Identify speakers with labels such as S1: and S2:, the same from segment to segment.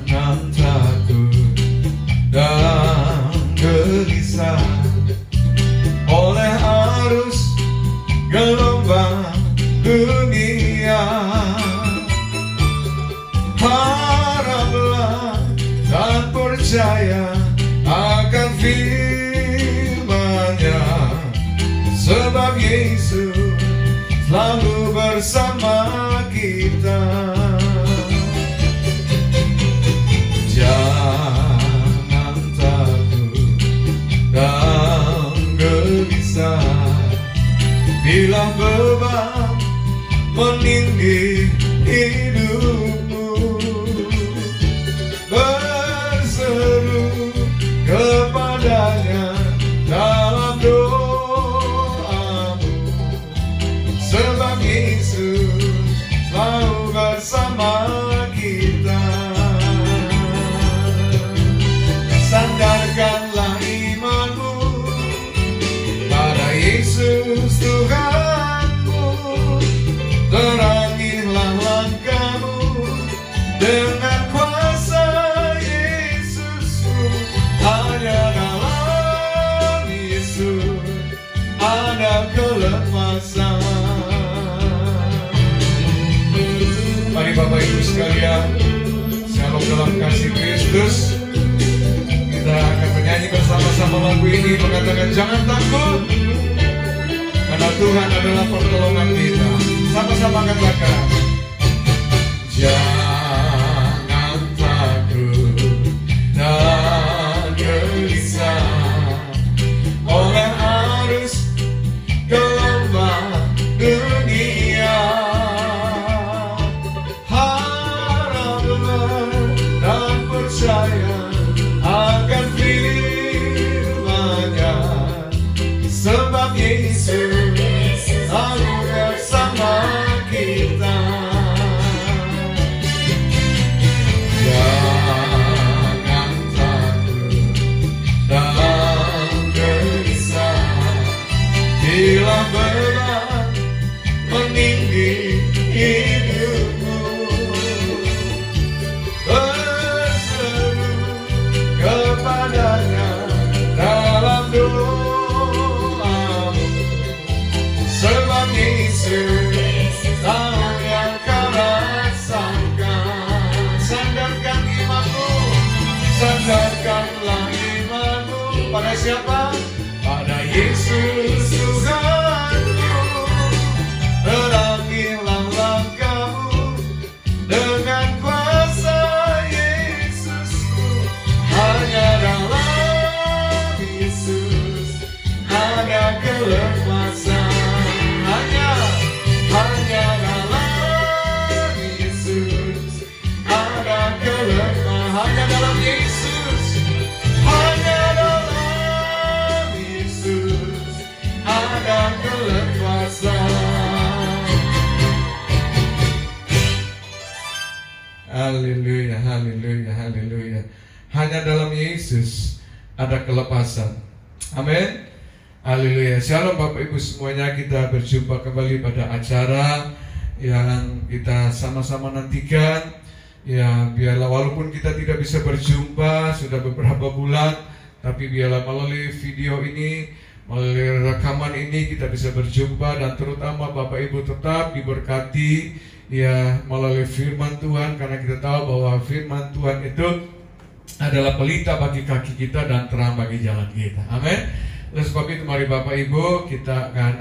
S1: Jangan takut dan gelisah oleh arus gelombang dunia. Haraplah dan percaya akan firman-Nya, sebab Yesus selalu bersama kita. Jangan takut dan gelisah bila beban menindih hidupmu. Berseru kepadanya dalam doamu, sebab Yesus selalu bersama kita. Sandarkanlah imanmu pada Yesus Tuhanmu, terangilah langkahmu dengan kuasa Yesusmu. Hanya dalam Yesus ada kelepasan. Mari Bapak Ibu sekalian, shalom dalam kasih Kristus. Kita akan menyanyi bersama-sama lagu ini, mengatakan jangan takut, karena Tuhan adalah pertolongan kita. Sama-sama katakan, jangan takut dan gelisah oleh arus gelombang dunia. Haraplah dan percaya akan firman-Nya, sebab Yesus selalu bersama kita. Jangan takut dan gelisah bila beban menindih hidupmu. Berseru kepadanya dalam doamu, sebab Yesus tahu yang kau rasakan. Sandarkan imanmu, sandarkanlah imanmu pada siapa? Pada Yesus Tuhanmu. Terangilah langkahmu dengan kuasa Yesusmu. Hanya dalam Yesus ada kelepasan. Hanya dalam Yesus ada kelepasan. Hanya dalam Yesus, hanya dalam Yesus ada kelepasan. Haleluya, haleluya, haleluya. Hanya dalam Yesus ada kelepasan. Amin. Haleluya. Shalom Bapak Ibu semuanya, kita berjumpa kembali pada acara yang kita sama-sama nantikan. Ya, biarlah walaupun kita tidak bisa berjumpa sudah beberapa bulan, tapi biarlah melalui video ini, melalui rekaman ini kita bisa berjumpa, dan terutama Bapak Ibu tetap diberkati ya melalui firman Tuhan, karena kita tahu bahwa firman Tuhan itu adalah pelita bagi kaki kita dan terang bagi jalan kita. Amin. Oleh sebab itu mari Bapak Ibu kita akan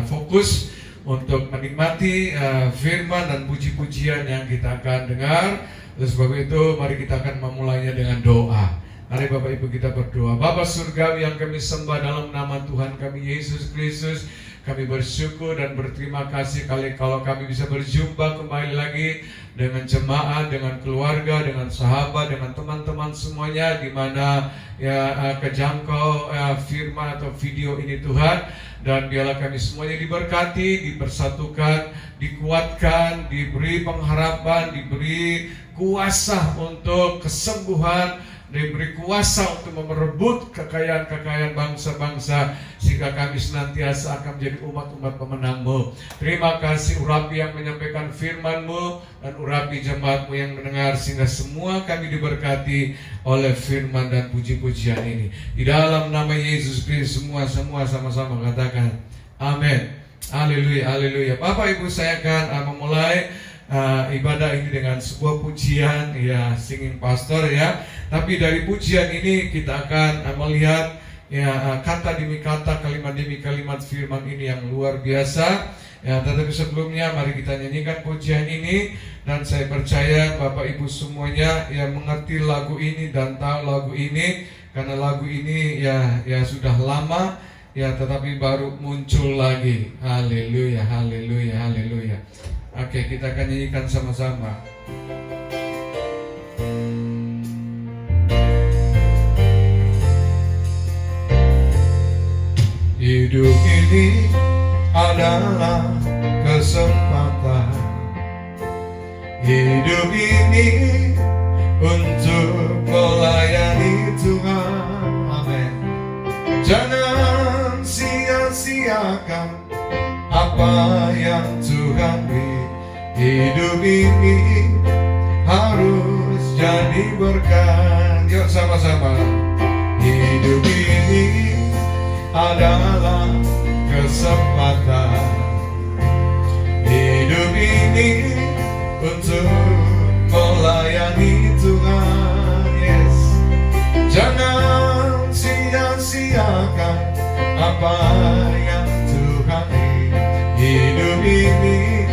S1: fokus untuk menikmati firman dan puji-pujian yang kita akan dengar. Oleh sebab itu mari kita akan memulainya dengan doa. Mari Bapak Ibu kita berdoa. Bapa Surgawi yang kami sembah dalam nama Tuhan kami Yesus Kristus, kami bersyukur dan berterima kasih kalau kami bisa berjumpa kembali lagi dengan jemaat, dengan keluarga, dengan sahabat, dengan teman-teman semuanya, di mana ya kejangkau firman atau video ini Tuhan. Dan biarlah kami semuanya diberkati, dipersatukan, dikuatkan, diberi pengharapan, diberi kuasa untuk kesembuhan diberi kuasa untuk merebut kekayaan-kekayaan bangsa-bangsa, sehingga kami senantiasa akan menjadi umat-umat pemenang-Mu. Terima kasih urapi yang menyampaikan firman-Mu, dan urapi jemaat-Mu yang mendengar, sehingga semua kami diberkati oleh firman dan puji-pujian ini. Di dalam nama Yesus Kristus semua sama-sama katakan amin. Haleluya, haleluya. Bapak Ibu, saya akan memulai ibadah ini dengan sebuah pujian, ya, singing pastor, ya. Tapi dari pujian ini kita akan melihat, ya, kata demi kata, kalimat demi kalimat firman ini yang luar biasa, ya. Tetapi sebelumnya mari kita nyanyikan pujian ini, dan saya percaya Bapak Ibu semuanya yang mengerti lagu ini dan tahu lagu ini, karena lagu ini ya sudah lama, ya, tetapi baru muncul lagi. Haleluya, haleluya, haleluya. Oke, kita akan nyanyikan sama-sama. Hidup ini adalah kesempatan. Hidup ini untuk melayani Tuhan. Amin. Jangan sia-siakan apa yang Tuhan beri. Hidup ini harus jadi berkat. Yuk sama-sama. Hidup ini adalah kesempatan. Hidup ini untuk melayani Tuhan. Yes. Jangan sia-siakan apa yang Tuhan beri. Hidup ini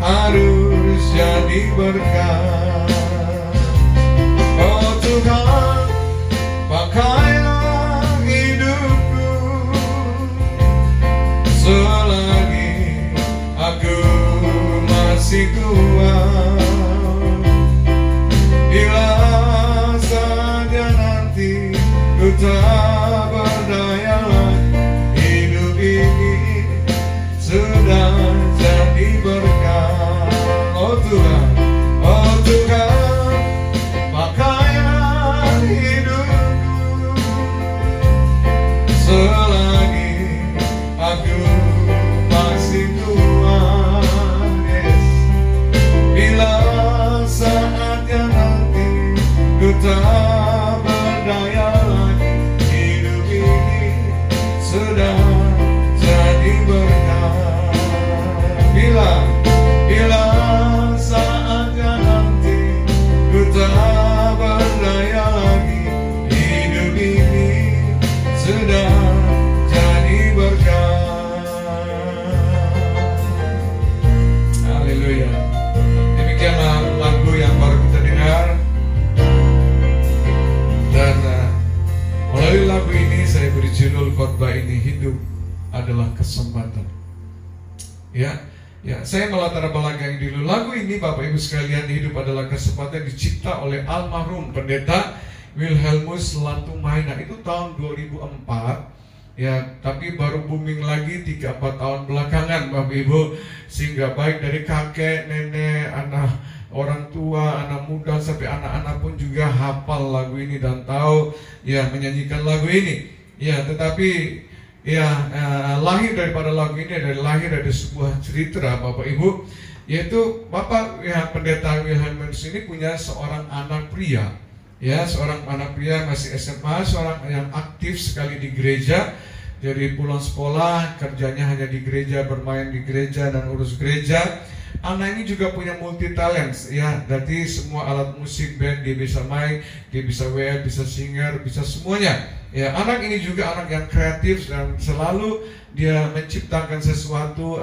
S1: harus jadi berkat. Oh Tuhan, pakailah hidupku selagi aku masih kuat. Bila saja nanti ku tak berdaya lagi, hidup ini sudah jadi berkat. Oh Tuhan, oh Tuhan, pakailah hidupku selagi aku masih kuat. Yes. Bila saatnya nanti ku tak berdaya lagi, hidup ini sudah jadi berkat. Bila saatnya nanti ku tak berdaya lagi, hidup ini sudah jadi berkat. Haleluya. Demikianlah lagu yang baru kita dengar. Dan melalui lagu ini saya beri judul khotbah ini, hidup adalah kesempatan. Ya, saya melatar belakangi dulu lagu ini, Bapak Ibu sekalian. Hidup adalah kesempatan dicipta oleh almarhum pendeta Wilhelmus Latumaina. Itu tahun 2004, ya, tapi baru booming lagi 3-4 tahun belakangan, Bapak Ibu, sehingga baik dari kakek, nenek, anak, orang tua, anak muda, sampai anak-anak pun juga hafal lagu ini dan tahu, ya, menyanyikan lagu ini. Ya, tetapi lahir daripada lagu ini lahir dari sebuah cerita, Bapak Ibu, yaitu Bapak, ya, pendeta Wilhelmus ini punya seorang anak pria, ya, seorang anak pria masih SMA, seorang yang aktif sekali di gereja. Dari pulang sekolah, kerjanya hanya di gereja, bermain di gereja dan urus gereja. Anak ini juga punya multi talent, ya, berarti semua alat musik, band dia bisa main, dia bisa WL, bisa singer, bisa semuanya. Ya, anak ini juga anak yang kreatif dan selalu dia menciptakan sesuatu,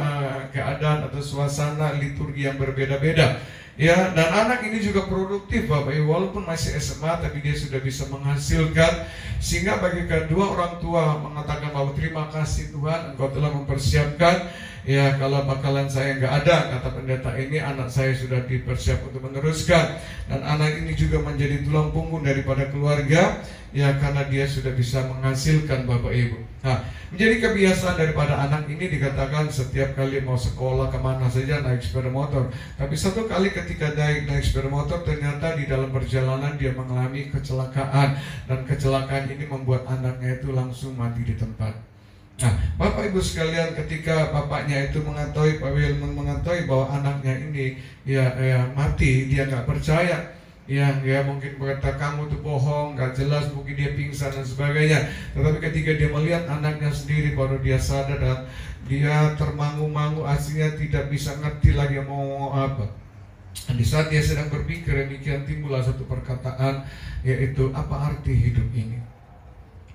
S1: keadaan atau suasana liturgi yang berbeda-beda. Ya, dan anak ini juga produktif, Bapak Ibu, walaupun masih SMA tapi dia sudah bisa menghasilkan, sehingga bagi kedua orang tua mengatakan bahwa terima kasih Tuhan, Engkau telah mempersiapkan. Ya, kalau bakalan saya nggak ada, kata pendeta ini, anak saya sudah dipersiap untuk meneruskan. dan anak ini juga menjadi tulang punggung daripada keluarga, ya karena dia sudah bisa menghasilkan Bapak Ibu. Nah, menjadi kebiasaan daripada anak ini dikatakan setiap kali mau sekolah kemana saja naik sepeda motor. Tapi satu kali ketika naik sepeda motor, ternyata di dalam perjalanan dia mengalami kecelakaan, dan kecelakaan ini membuat anaknya itu langsung mati di tempat. Nah, Bapak Ibu sekalian, ketika bapaknya itu mengetahui, Pak Wilman mengetahui bahwa anaknya ini ya mati, dia nggak percaya. Ya mungkin berkata kamu tuh bohong, gak jelas, mungkin dia pingsan dan sebagainya. Tetapi ketika dia melihat anaknya sendiri, baru dia sadar dan dia termangu-mangu, aslinya tidak bisa ngerti lagi mau ngomong apa. Dan di saat dia sedang berpikir demikian, timbullah satu perkataan, yaitu apa arti hidup ini?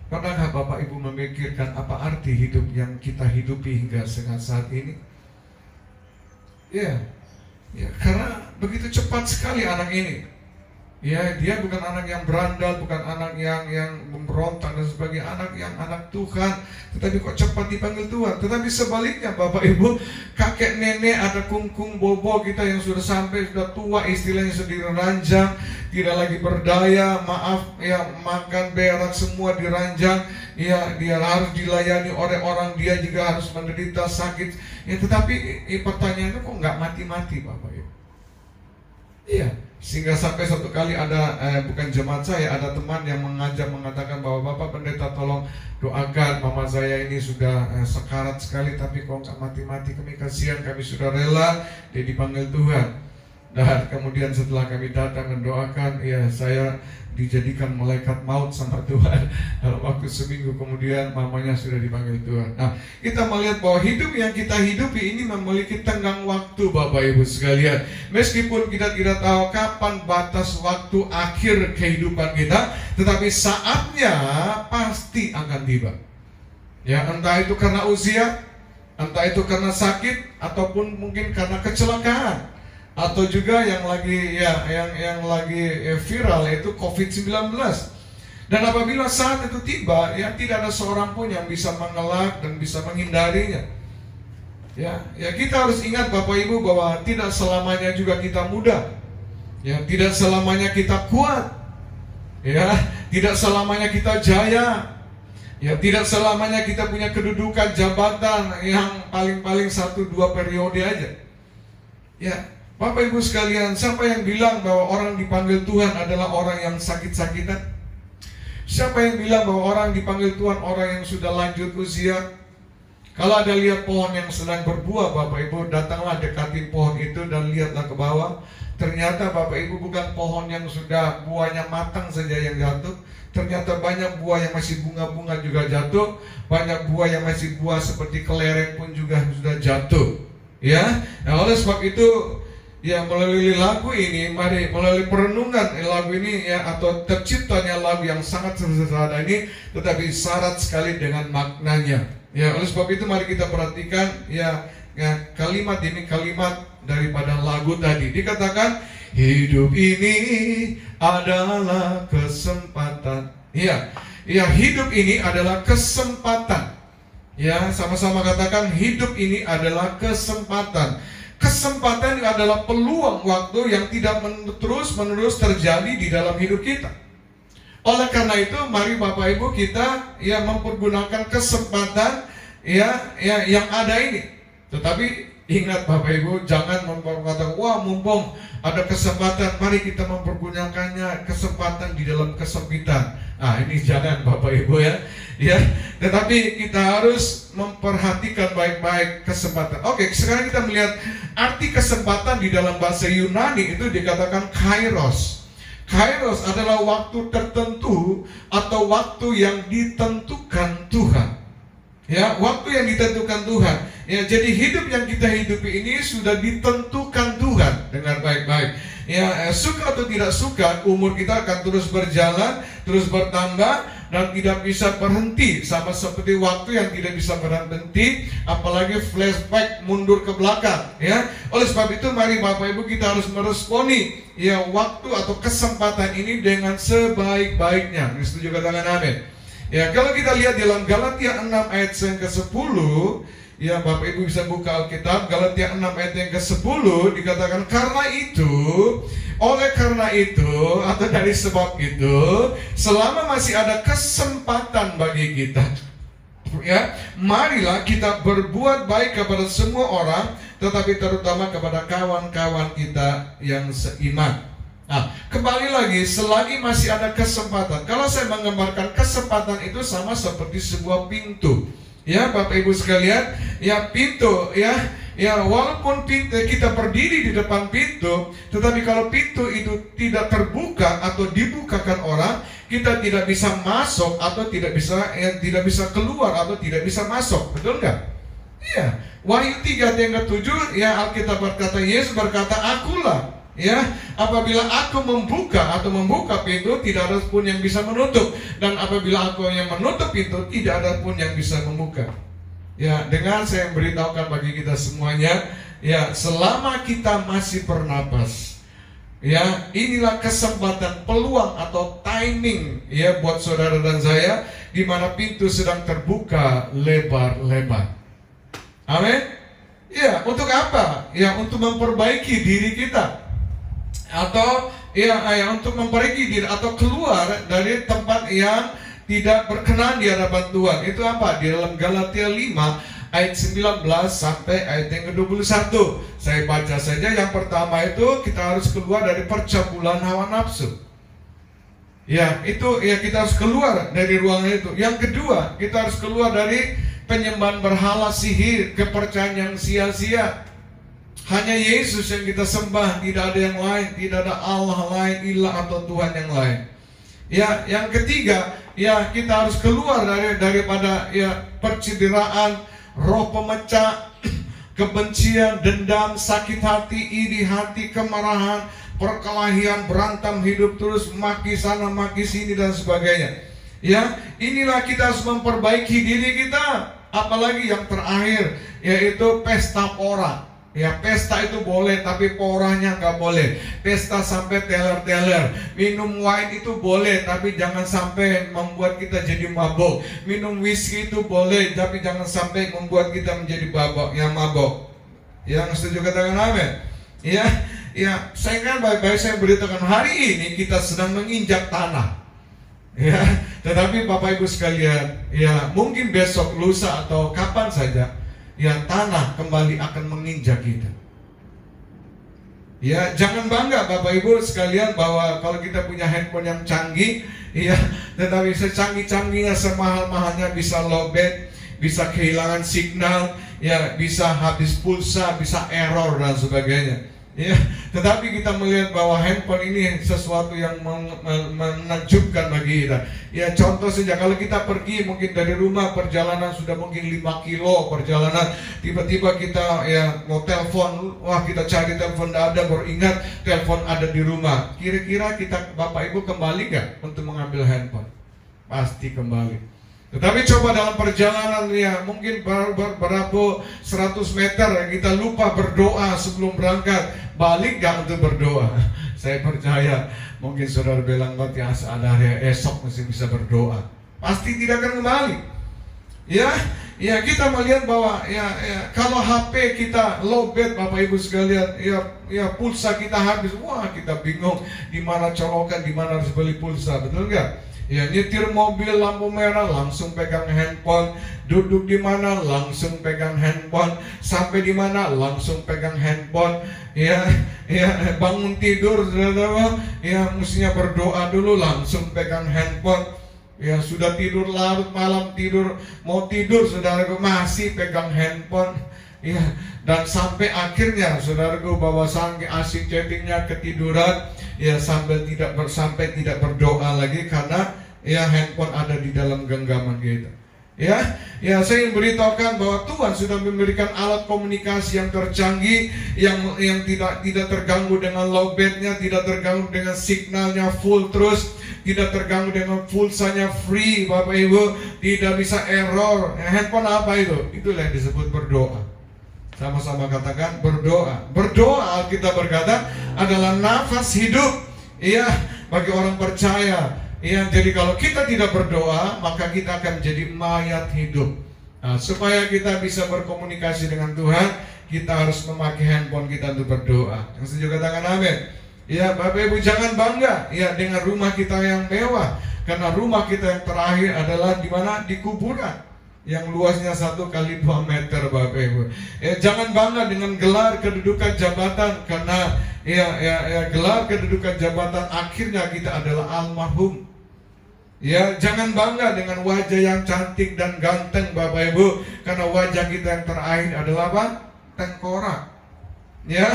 S1: Pernahkah Bapak Ibu memikirkan apa arti hidup yang kita hidupi hingga saat ini? Ya, karena begitu cepat sekali anak ini. Ya, dia bukan anak yang berandal, bukan anak yang memberontak dan sebagainya, anak Tuhan, tetapi kok cepat dipanggil Tuhan. Tetapi sebaliknya Bapak Ibu, kakek nenek, ada kungkung bobo kita yang sudah sampai, sudah tua, istilahnya sudah diranjang, tidak lagi berdaya, makan berak semua diranjang, ya dia harus dilayani oleh orang, dia juga harus menderita sakit. Ya, tetapi pertanyaannya kok nggak mati-mati Bapak Ibu? Iya. Sehingga sampai satu kali ada bukan jemaat saya, ada teman yang mengatakan bahwa Bapak Pendeta tolong doakan mama saya ini sudah sekarat sekali, tapi kok nggak mati-mati, kami kasihan, kami sudah rela dia dipanggil Tuhan. Dan kemudian setelah kami datang dan doakan, ya saya dijadikan malaikat maut sama Tuhan. Dalam waktu seminggu kemudian mamanya sudah dipanggil Tuhan. Nah, kita melihat bahwa hidup yang kita hidupi ini memiliki tenggang waktu Bapak Ibu sekalian. Meskipun kita tidak tahu kapan batas waktu akhir kehidupan kita, tetapi saatnya pasti akan tiba. Ya, entah itu karena usia, entah itu karena sakit, ataupun mungkin karena kecelakaan, atau juga yang lagi viral yaitu COVID-19. Dan apabila saat itu tiba, ya tidak ada seorang pun yang bisa mengelak dan bisa menghindarinya. Ya kita harus ingat Bapak Ibu bahwa tidak selamanya juga kita muda. Ya, tidak selamanya kita kuat. Ya, tidak selamanya kita jaya. Ya, tidak selamanya kita punya kedudukan jabatan yang paling-paling 1-2 periode aja. Ya, Bapak Ibu sekalian, siapa yang bilang bahwa orang dipanggil Tuhan adalah orang yang sakit-sakitan? Siapa yang bilang bahwa orang dipanggil Tuhan orang yang sudah lanjut usia? Kalau ada lihat pohon yang sedang berbuah, Bapak Ibu, datanglah dekati pohon itu dan lihatlah ke bawah. Ternyata Bapak Ibu bukan pohon yang sudah buahnya matang saja yang jatuh. Ternyata banyak buah yang masih bunga-bunga juga jatuh. Banyak buah yang masih buah seperti kelereng pun juga sudah jatuh. Ya, nah oleh sebab itu, ya melalui lagu ini, mari melalui perenungan lagu ini ya, atau terciptanya lagu yang sangat sederhana ini, tetapi syarat sekali dengan maknanya. Ya, oleh sebab itu mari kita perhatikan ya kalimat ini, kalimat daripada lagu tadi. Dikatakan hidup ini adalah kesempatan. Ya, hidup ini adalah kesempatan. Ya, sama-sama katakan hidup ini adalah kesempatan. Kesempatan adalah peluang waktu yang tidak terus-menerus terjadi di dalam hidup kita. Oleh karena itu, mari Bapak Ibu kita ya mempergunakan kesempatan yang ada ini. Tetapi ingat Bapak Ibu, jangan mengatakan wah mumpung ada kesempatan, mari kita mempergunakannya kesempatan di dalam kesempitan. Ini jangan Bapak Ibu ya. Tetapi kita harus memperhatikan baik-baik kesempatan. Oke, sekarang kita melihat arti kesempatan di dalam bahasa Yunani itu dikatakan kairos. Kairos adalah waktu tertentu atau waktu yang ditentukan Tuhan. Ya, waktu yang ditentukan Tuhan. Ya, jadi hidup yang kita hidupi ini sudah ditentukan Tuhan. Dengar baik-baik. Ya, suka atau tidak suka, umur kita akan terus berjalan, terus bertambah, dan tidak bisa berhenti, sama seperti waktu yang tidak bisa berhenti, apalagi flashback mundur ke belakang. Ya, oleh sebab itu mari Bapak Ibu kita harus meresponi ya waktu atau kesempatan ini dengan sebaik-baiknya. Setuju, katakan amin. Ya, kalau kita lihat dalam Galatia 6 ayat yang ke-10, Ya, Bapak Ibu bisa buka Alkitab, Galatia 6 ayat yang ke-10 dikatakan, oleh karena itu, atau dari sebab itu, selama masih ada kesempatan bagi kita, ya, marilah kita berbuat baik kepada semua orang, tetapi terutama kepada kawan-kawan kita yang seiman. Nah, kembali lagi, selagi masih ada kesempatan. Kalau saya menggambarkan kesempatan itu sama seperti sebuah pintu. Ya, Bapak Ibu sekalian, ya pintu, ya walaupun pintu kita berdiri di depan pintu, tetapi kalau pintu itu tidak terbuka atau dibukakan orang, kita tidak bisa masuk atau tidak bisa keluar atau tidak bisa masuk, betul nggak? Iya. Wahyu 3 ayat 7, ya Alkitab berkata, Yesus berkata, akulah. Ya, apabila aku membuka pintu, tidak ada pun yang bisa menutup, dan apabila aku yang menutup pintu, tidak ada pun yang bisa membuka. Ya, dengan saya beritahukan bagi kita semuanya, ya, selama kita masih bernapas, ya, inilah kesempatan, peluang atau timing, ya, buat saudara dan saya, di mana pintu sedang terbuka lebar-lebar. Amin. Ya, untuk apa? Ya, untuk memperbaiki diri kita. Atau untuk memperbaiki diri atau keluar dari tempat yang tidak berkenan di hadapan Tuhan. Itu apa? Di dalam Galatia 5 ayat 19 sampai ayat yang ke-21. Saya baca saja. Yang pertama itu kita harus keluar dari percabulan hawa nafsu. Ya, itu ya, kita harus keluar dari ruangan itu. Yang kedua, kita harus keluar dari penyembahan berhala, sihir, kepercayaan yang sia-sia. Hanya Yesus yang kita sembah, tidak ada yang lain, tidak ada Allah lain, ilah atau Tuhan yang lain. Ya, yang ketiga, ya kita harus keluar daripada ya percideraan, roh pemecah, kebencian, dendam, sakit hati, iri hati, kemarahan, perkelahian, berantem hidup terus, maki sana, maki sini dan sebagainya. Ya, inilah kita harus memperbaiki diri kita. Apalagi yang terakhir, yaitu pesta pora. Ya, pesta itu boleh, tapi poranya nggak boleh. Pesta sampai teler-teler. Minum wine itu boleh, tapi jangan sampai membuat kita jadi mabok. Minum whisky itu boleh, tapi jangan sampai membuat kita menjadi mabok. Yang setuju katakan amin. Ya, saya kan baik-baik saya beritakan hari ini kita sedang menginjak tanah. Ya, tetapi Bapak Ibu sekalian, ya mungkin besok, lusa atau kapan saja, ya tanah kembali akan menginjak kita. Ya, jangan bangga Bapak Ibu sekalian bahwa kalau kita punya handphone yang canggih, ya, tetapi secanggih-canggihnya, semahal-mahalnya bisa lowbat, bisa kehilangan signal, ya, bisa habis pulsa, bisa error dan sebagainya. Ya, tetapi kita melihat bahwa handphone ini sesuatu yang menakjubkan bagi kita. Ya, contoh saja kalau kita pergi mungkin dari rumah, perjalanan sudah mungkin 5 kilo perjalanan, tiba-tiba kita ya mau telepon, wah kita cari telepon tidak ada, baru ingat telepon ada di rumah. Kira-kira kita Bapak Ibu kembali gak untuk mengambil handphone? Pasti kembali. Tetapi coba dalam perjalanan ya mungkin berapa 100 meter kita lupa berdoa sebelum berangkat, balik gak untuk berdoa? Saya percaya mungkin saudara bilang ya ada hari esok masih bisa berdoa, pasti tidak akan kembali. Ya kita melihat bahwa ya kalau HP kita lowbat Bapak Ibu sekalian, ya pulsa kita habis, wah kita bingung di mana colokan, di mana harus beli pulsa, betul nggak? Ya, nyetir mobil lampu merah langsung pegang handphone, duduk di mana langsung pegang handphone, sampai di mana langsung pegang handphone. Ya bangun tidur, saudara, ya mestinya berdoa dulu langsung pegang handphone. Ya sudah tidur larut malam, mau tidur saudaraku masih pegang handphone. Ya, dan sampai akhirnya saudaraku bahwa saking asik chattingnya ketiduran, ya sampai tidak berdoa lagi karena ya handphone ada di dalam genggaman kita. Ya saya ingin beritahukan bahwa Tuhan sudah memberikan alat komunikasi yang tercanggih, yang tidak terganggu dengan lowbatnya, tidak terganggu dengan signalnya full terus, tidak terganggu dengan pulsanya free, Bapak Ibu, tidak bisa error. Handphone apa itu? Itulah yang disebut berdoa. Sama-sama katakan berdoa. Berdoa, Alkitab berkata, adalah nafas hidup. Iya, bagi orang percaya. Iya, jadi kalau kita tidak berdoa, maka kita akan menjadi mayat hidup. Nah, supaya kita bisa berkomunikasi dengan Tuhan, kita harus memakai handphone kita untuk berdoa. Yang setuju katakan amin. Ya, Bapak Ibu, jangan bangga ya dengan rumah kita yang mewah, karena rumah kita yang terakhir adalah di mana? Di kuburan yang luasnya 1 kali 2 meter, Bapak Ibu. Ya, jangan bangga dengan gelar kedudukan jabatan, karena gelar kedudukan jabatan akhirnya kita adalah almarhum. Ya, jangan bangga dengan wajah yang cantik dan ganteng, Bapak Ibu, karena wajah kita yang terakhir adalah apa? Tengkorak. Ya,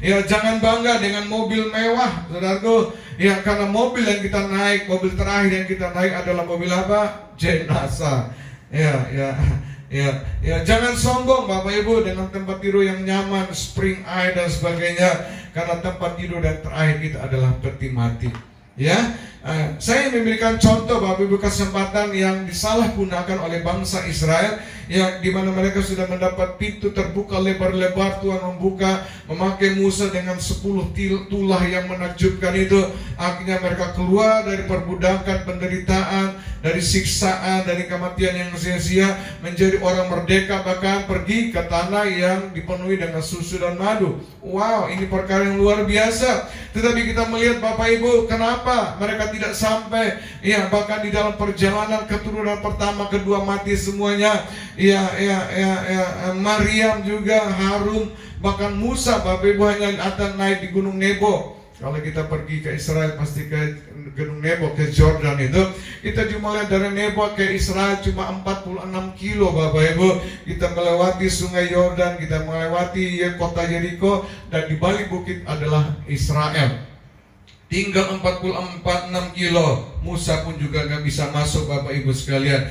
S1: jangan bangga dengan mobil mewah, saudaraku. Ya, karena mobil yang kita naik, mobil terakhir yang kita naik adalah mobil apa? Jenazah. Jangan sombong, Bapak Ibu, dengan tempat tidur yang nyaman, spring air dan sebagainya, karena tempat tidur yang terakhir kita adalah peti mati. Ya, saya memberikan contoh, Bapak Ibu, kesempatan yang disalahgunakan oleh bangsa Israel, yang dimana mereka sudah mendapat pintu terbuka lebar-lebar. Tuhan membuka, memakai Musa dengan 10 tulah yang menakjubkan itu. Akhirnya mereka keluar dari perbudakan, penderitaan, dari siksaan, dari kematian yang sia-sia, menjadi orang merdeka, bahkan pergi ke tanah yang dipenuhi dengan susu dan madu. Wow, ini perkara yang luar biasa. Tetapi kita melihat, Bapak Ibu, kenapa mereka tidak sampai, ya, bahkan di dalam perjalanan keturunan pertama, kedua mati semuanya. Maryam juga, Harun, bahkan Musa, Bapak Ibu, hanya akan naik di Gunung Nebo. Kalau kita pergi ke Israel, pasti ke Gunung Nebo, ke Jordan itu, kita cuma lihat dari Nebo ke Israel cuma 46 kilo, Bapak Ibu. Kita melewati sungai Yordan, kita melewati kota Yeriko, dan di balik bukit adalah Israel. Tinggal 46 kilo. Musa pun juga gak bisa masuk, Bapak Ibu sekalian.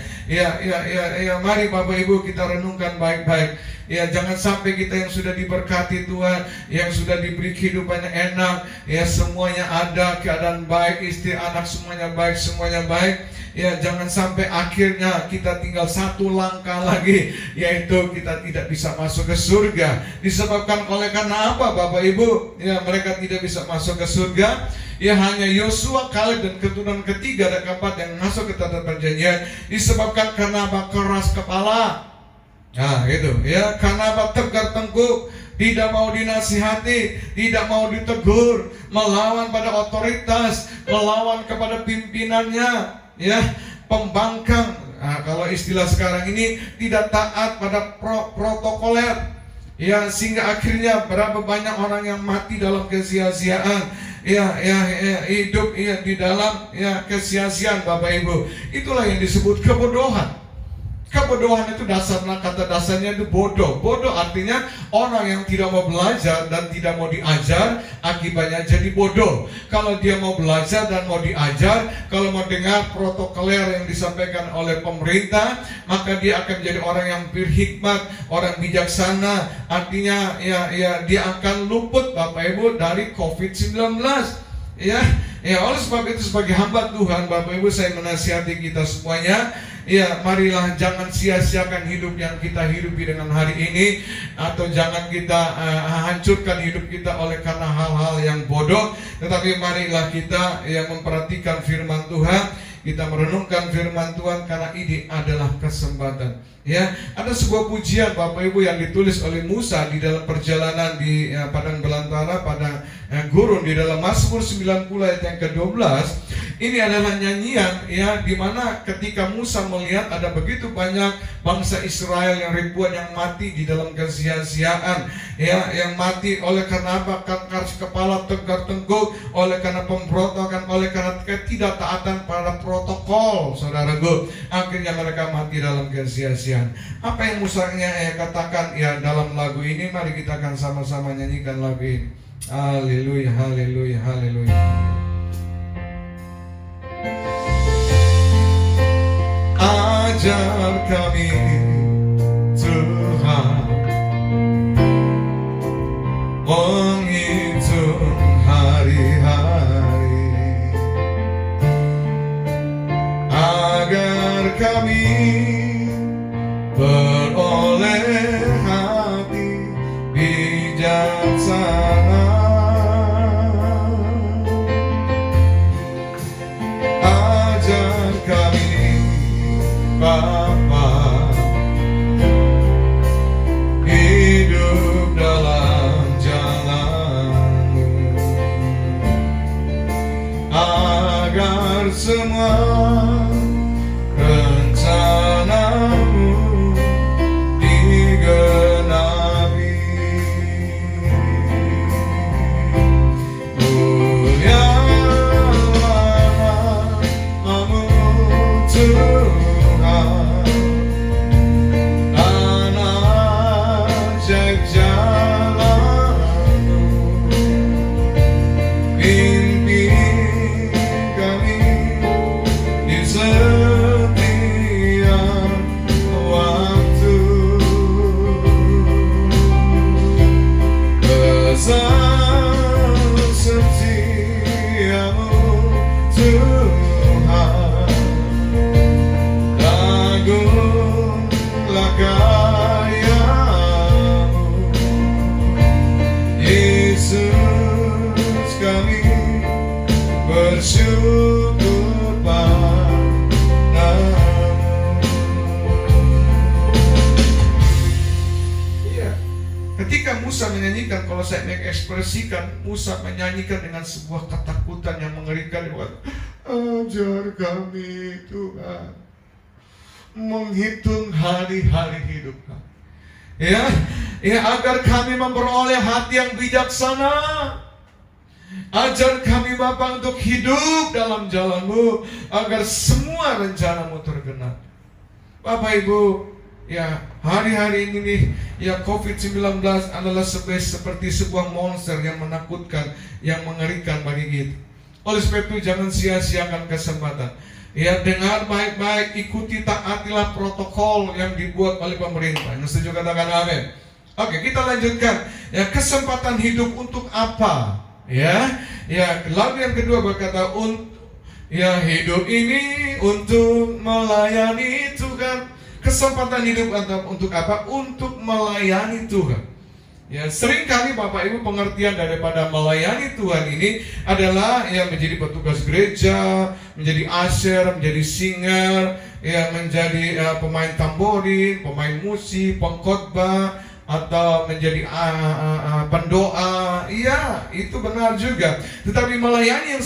S1: Mari Bapak Ibu kita renungkan baik-baik. Ya, jangan sampai kita yang sudah diberkati Tuhan, yang sudah diberi kehidupannya enak, ya, semuanya ada, keadaan baik, istri, anak, semuanya baik, semuanya baik. Ya, jangan sampai akhirnya kita tinggal satu langkah lagi, yaitu kita tidak bisa masuk ke surga. Disebabkan oleh karena apa, Bapak Ibu? Ya, mereka tidak bisa masuk ke surga. Ya, hanya Yosua, Kaleb, dan keturunan ketiga dan keempat yang masuk ke tanah perjanjian. Disebabkan karena apa? Keras kepala. Nah, itu ya, karena apa? Tegar tengkuk, tidak mau dinasihati, tidak mau ditegur, melawan pada otoritas, melawan kepada pimpinannya, ya, pembangkang. Nah, kalau istilah sekarang ini, tidak taat pada protokoler, ya, sehingga akhirnya berapa banyak orang yang mati dalam kesia-siaan, hidup di dalam kesia-siaan, Bapak Ibu. Itulah yang disebut kebodohan. Kebodohan itu kata dasarnya itu bodoh. Bodoh artinya orang yang tidak mau belajar dan tidak mau diajar, akibatnya jadi bodoh. Kalau dia mau belajar dan mau diajar, kalau mau dengar protokoler yang disampaikan oleh pemerintah, maka dia akan menjadi orang yang berhikmat, orang bijaksana. Artinya dia akan luput, Bapak Ibu, dari COVID-19. Oleh sebab itu, sebagai hamba Tuhan, Bapak Ibu, saya menasihati kita semuanya, marilah jangan sia-siakan hidup yang kita hidupi dengan hari ini, atau jangan kita hancurkan hidup kita oleh karena hal-hal yang bodoh. Tetapi marilah kita memperhatikan firman Tuhan, kita merenungkan firman Tuhan, karena ini adalah kesempatan. Ya, ada sebuah pujian, Bapak Ibu, yang ditulis oleh Musa di dalam perjalanan di padang belantara, pada gurun, di dalam Mazmur 90 ayat yang ke-12. Ini adalah nyanyian, di mana ketika Musa melihat ada begitu banyak bangsa Israel yang ribuan yang mati di dalam kesia-siaan, yang mati oleh karena apa? Keras kepala, tegar tengkuk, oleh karena pemberontakan, oleh karena ketidaktaatan pada protokol, saudaraku. Akhirnya mereka mati dalam kesia-siaan. Apa yang Musa katakan dalam lagu ini? Mari kita akan sama-sama nyanyikan lagu ini. Haleluya, haleluya, haleluya. Ajar kami Tuhan menghitung hari-hari, agar kami beroleh hati bijaksana. Ajar kami Bapa agar semua rencanamu digenapi. Mulialah namamu Tuhan, dan ajaib jalan-Mu. Pimpin kami di setiap waktu. Kesal setiamu Tuhan, agunglah karya-Mu. Yesus, kami bersyukur padamu. Iya, ketika Musa menyanyikan, kalau saya mengekspresikan, Musa menyanyikan dengan sebuah ketakutan yang mengerikan. Ajar kami Tuhan menghitung hari-hari hidup kami, ya agar kami memperoleh hati yang bijaksana. Ajar kami Bapa untuk hidup dalam jalan-Mu, agar semua rencana-Mu tergenap. Bapak Ibu, ya hari-hari ini nih, ya COVID-19 adalah seperti sebuah monster yang menakutkan, yang mengerikan bagi kita. Oleh sebab itu jangan sia-siakan kesempatan. Ya, dengar baik-baik, ikuti, taatilah protokol yang dibuat oleh pemerintah. Yang setuju katakan amin. Oke, kita lanjutkan. Ya, kesempatan hidup untuk apa? Ya, lalu yang kedua berkata, hidup ini untuk melayani Tuhan. Kesempatan hidup untuk apa? Untuk melayani Tuhan. Ya, seringkali Bapak Ibu pengertian daripada melayani Tuhan ini adalah menjadi petugas gereja, menjadi usher, menjadi singer, menjadi pemain tamborin, pemain musik, pengkhotbah, atau menjadi pendoa. Iya, itu benar juga. Tetapi melayani yang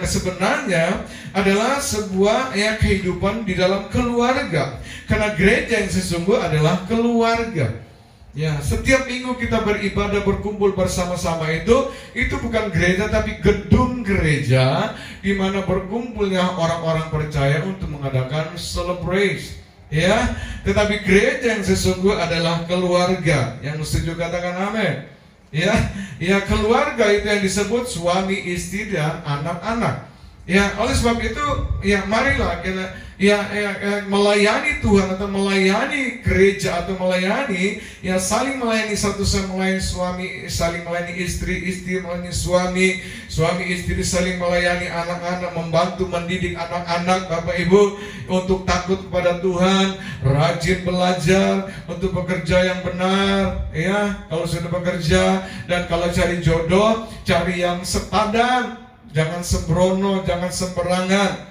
S1: sebenarnya adalah sebuah kehidupan di dalam keluarga. Karena gereja yang sesungguh adalah keluarga. Ya, setiap minggu kita beribadah, berkumpul bersama-sama itu bukan gereja tapi gedung gereja, di mana berkumpulnya orang-orang percaya untuk mengadakan celebration. Ya, tetapi gereja yang sesungguh adalah keluarga. Yang setuju katakan amin. Ya, keluarga itu yang disebut suami, istri, dan anak-anak. Ya, oleh sebab itu, marilah kita melayani Tuhan atau melayani gereja atau melayani, saling melayani satu sama lain, suami saling melayani istri, istri melayani suami, suami istri saling melayani anak-anak, membantu mendidik anak-anak Bapak Ibu untuk takut kepada Tuhan, rajin belajar untuk bekerja yang benar, kalau sudah bekerja, dan kalau cari jodoh, cari yang sepadan. Jangan sembrono, jangan sembarangan.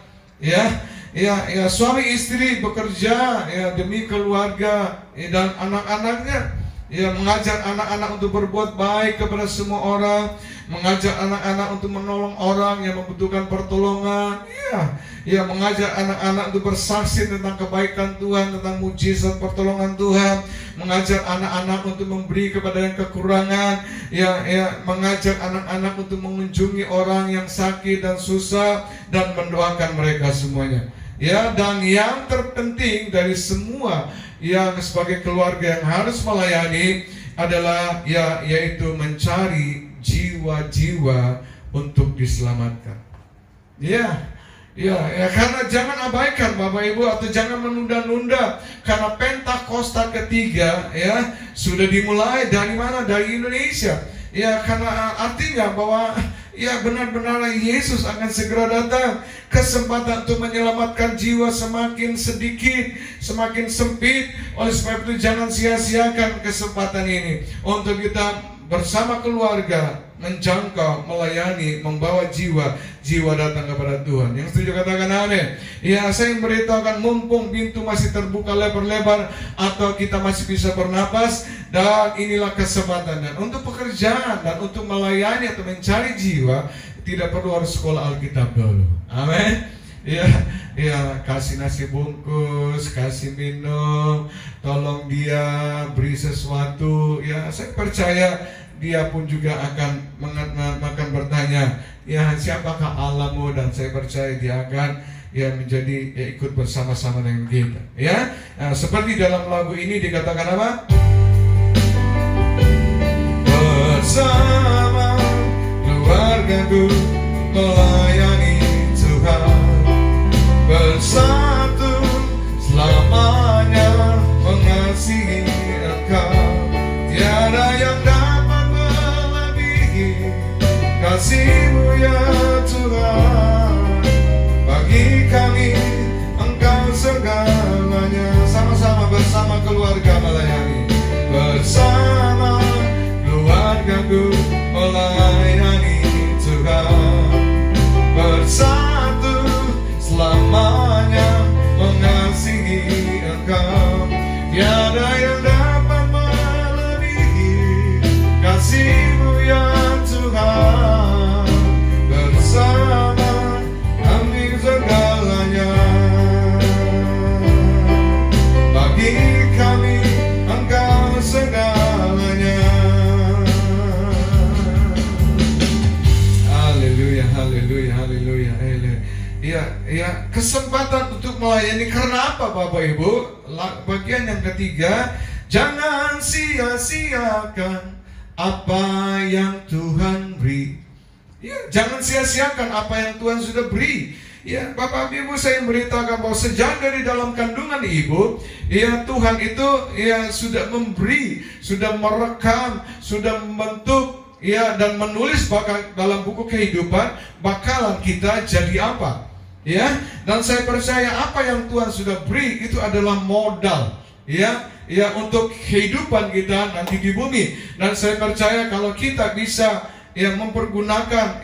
S1: Suami istri bekerja demi keluarga dan anak-anaknya. Mengajar anak-anak untuk berbuat baik kepada semua orang, mengajar anak-anak untuk menolong orang yang membutuhkan pertolongan. Mengajar anak-anak untuk bersaksi tentang kebaikan Tuhan, tentang mujizat pertolongan Tuhan, mengajar anak-anak untuk memberi kepada yang kekurangan, mengajar anak-anak untuk mengunjungi orang yang sakit dan susah dan mendoakan mereka semuanya. Dan yang terpenting dari semua yang sebagai keluarga yang harus melayani adalah yaitu mencari jiwa-jiwa untuk diselamatkan. Karena jangan abaikan Bapak Ibu, atau jangan menunda-nunda, karena Pentakosta ketiga sudah dimulai dari mana? Dari Indonesia. Karena artinya bahwa benar-benar Yesus akan segera datang. Kesempatan untuk menyelamatkan jiwa semakin sedikit, semakin sempit. Oleh sebab itu jangan sia-siakan kesempatan ini untuk kita bersama keluarga menjangkau, melayani, membawa jiwa datang kepada Tuhan. Yang setuju katakan amin. Saya memberitahukan, mumpung pintu masih terbuka lebar-lebar atau kita masih bisa bernapas, dan inilah kesempatan dan untuk pekerjaan dan untuk melayani atau mencari jiwa. tidak perlu harus sekolah Alkitab dulu. Amin. Ya, kasih nasi bungkus, kasih minum, tolong dia, beri sesuatu. Ya, saya percaya dia pun juga akan bertanya, ya siapakah Allahmu, dan saya percaya dia akan menjadi ikut bersama-sama dengan kita. Ya, seperti dalam lagu ini dikatakan apa? Bersama keluargaku melayani Tuhan, bersatu selamanya mengasihi Engkau. Tiada yang dapat melebihi kasih-Mu ya Tuhan. Bagi kami Engkau segalanya. Sama-sama bersama keluarga melayani. Bersama keluargaku melayani Tuhan, bersatu selamanya mengasihi Engkau. Tiada yang dapat melebihi kasih-Mu ya Tuhan. Bersama kami segalanya. Bagi kami Engkau segalanya. Haleluya, haleluya, haleluya. Ya, kesempatan untuk melayani. Karena apa Bapak Ibu? Bagian yang ketiga, jangan sia-siakan apa yang Tuhan beri. Ya, jangan sia-siakan apa yang Tuhan sudah beri. Ya, Bapak Ibu, saya memberitakan bahwa sejak dari dalam kandungan ibu, ya Tuhan itu sudah memberi, sudah merekam, sudah membentuk, dan menulis dalam buku kehidupan bakalan kita jadi apa. Ya, dan saya percaya apa yang Tuhan sudah beri itu adalah modal, ya untuk kehidupan kita nanti di bumi. Dan saya percaya kalau kita bisa mempergunakan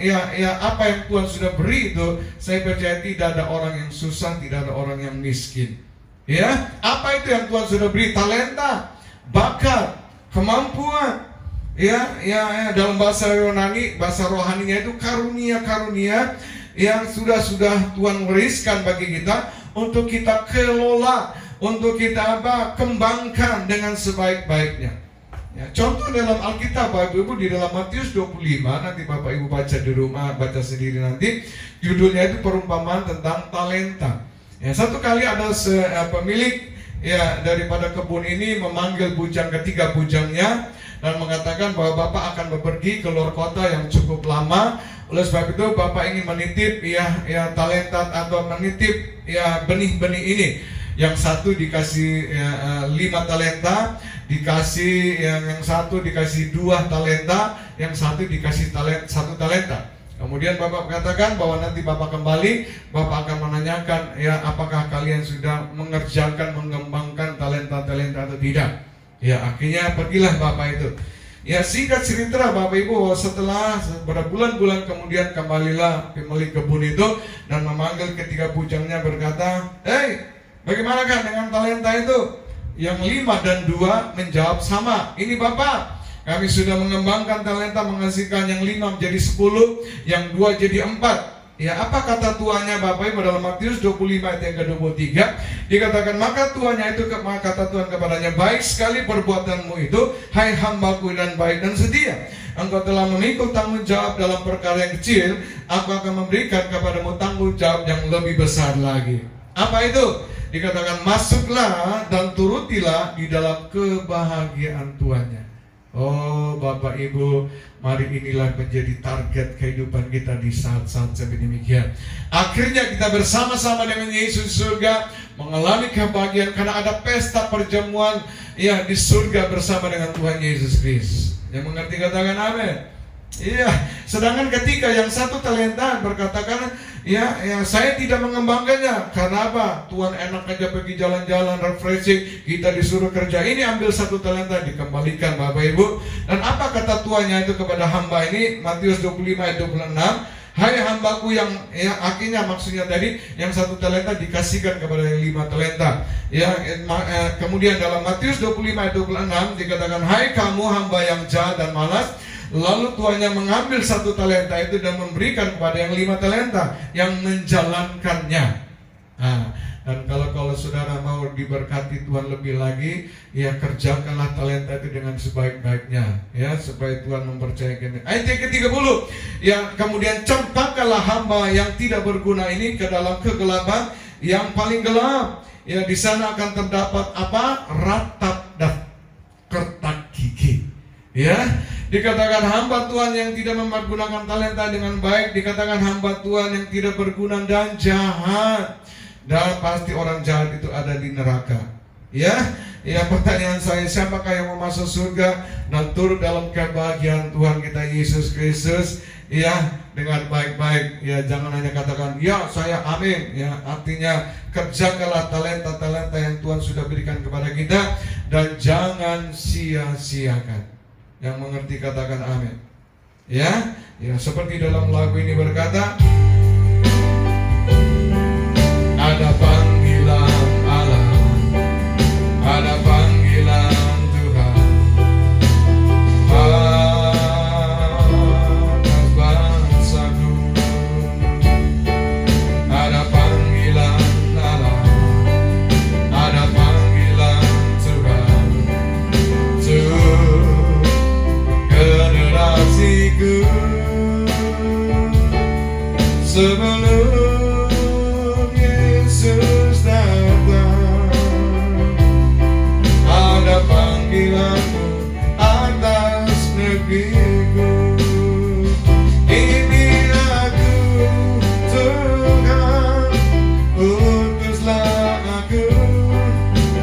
S1: apa yang Tuhan sudah beri itu, saya percaya tidak ada orang yang susah, tidak ada orang yang miskin. Ya, apa itu yang Tuhan sudah beri? Talenta, bakat, kemampuan. Dalam bahasa Yunani, bahasa rohaninya itu karunia-karunia yang sudah Tuhan wariskan bagi kita untuk kita kelola, untuk kita kembangkan dengan sebaik-baiknya. Ya, contoh dalam Alkitab Bapak Ibu di dalam Matius 25, nanti Bapak Ibu baca di rumah, baca sendiri nanti. Judulnya itu perumpamaan tentang talenta. Ya, satu kali ada pemilik daripada kebun ini memanggil ketiga bujangnya dan mengatakan bahwa Bapak akan pergi ke luar kota yang cukup lama. Oleh sebab itu Bapak ingin menitip talenta atau menitip benih-benih ini. Yang satu dikasih 5 talenta, dikasih yang satu dikasih 2 talenta, yang satu dikasih 1 talenta. Kemudian Bapak katakan bahwa nanti Bapak kembali, Bapak akan menanyakan apakah kalian sudah mengerjakan, mengembangkan talenta-talenta atau tidak. Ya, akhirnya pergilah Bapak itu. Ya, singkat cerita Bapak Ibu, setelah berbulan-bulan kemudian kembalilah pemilik kebun itu dan memanggil ketiga bujangnya berkata, "Hei, bagaimanakah dengan talenta itu?" Yang 5 dan 2 menjawab sama, "Ini Bapak, kami sudah mengembangkan talenta, menghasilkan yang 5 menjadi 10, yang 2 jadi 4. Ya, apa kata tuannya Bapak Ibu dalam Matius 25 ayat yang ke-23? Dikatakan, maka tuannya itu kata Tuhan kepadanya, "Baik sekali perbuatanmu itu, hai hambaku dan baik dan setia. Engkau telah memikul tanggung jawab dalam perkara yang kecil, aku akan memberikan kepadamu tanggung jawab yang lebih besar lagi." Apa itu? Dikatakan, masuklah dan turutilah di dalam kebahagiaan tuannya. Oh Bapak Ibu, mari inilah menjadi target kehidupan kita di saat-saat seperti demikian. Akhirnya kita bersama-sama dengan Yesus di surga mengalami kebahagiaan karena ada pesta perjamuan di surga bersama dengan Tuhan Yesus Kristus. Yang mengerti katakan amin. Iya, sedangkan ketika yang 1 talenta berkatakan, saya tidak mengembangkannya. Karena apa? Tuhan enak aja pergi jalan-jalan, refreshing, kita disuruh kerja. Ini ambil 1 talenta, dikembalikan Bapak Ibu. Dan apa kata tuannya itu kepada hamba ini? Matius 25 ayat 26. "Hai hambaku yang akhirnya maksudnya tadi yang 1 talenta dikasihkan kepada yang 5 talenta." Kemudian dalam Matius 25 ayat 26 dikatakan, "Hai kamu hamba yang jahat dan malas, Lalu tuannya mengambil 1 talenta itu dan memberikan kepada yang 5 talenta yang menjalankannya. Dan kalau saudara mau diberkati Tuhan lebih lagi, ya kerjakanlah talenta itu dengan sebaik-baiknya, ya, supaya Tuhan mempercayakannya. Ayat yang ke-30, ya, kemudian campakkanlah hamba yang tidak berguna ini ke dalam kegelapan yang paling gelap. Ya, di sana akan terdapat apa? Ratap dan kertak gigi. Ya, dikatakan hamba Tuhan yang tidak mempergunakan talenta dengan baik, dikatakan hamba Tuhan yang tidak berguna dan jahat. Dan pasti orang jahat itu ada di neraka. Ya, pertanyaan saya, siapakah yang mau masuk surga dan turut dalam kebahagiaan Tuhan kita Yesus Kristus? Ya, dengan baik-baik. Ya, jangan hanya katakan ya saya amin. Ya, artinya kerjakanlah talenta-talenta yang Tuhan sudah berikan kepada kita dan jangan sia-siakan. Yang mengerti katakan amin. Ya, seperti dalam lagu ini berkata, ada panggilan Allah, ada panggilan Tuhan atas bangsaku. Ada panggilan Allah, ada panggilan Tuhan untuk generasiku. Sebelum Yesus datang, ada panggilanmu atas negeriku. Ini aku Tuhan, utuslah aku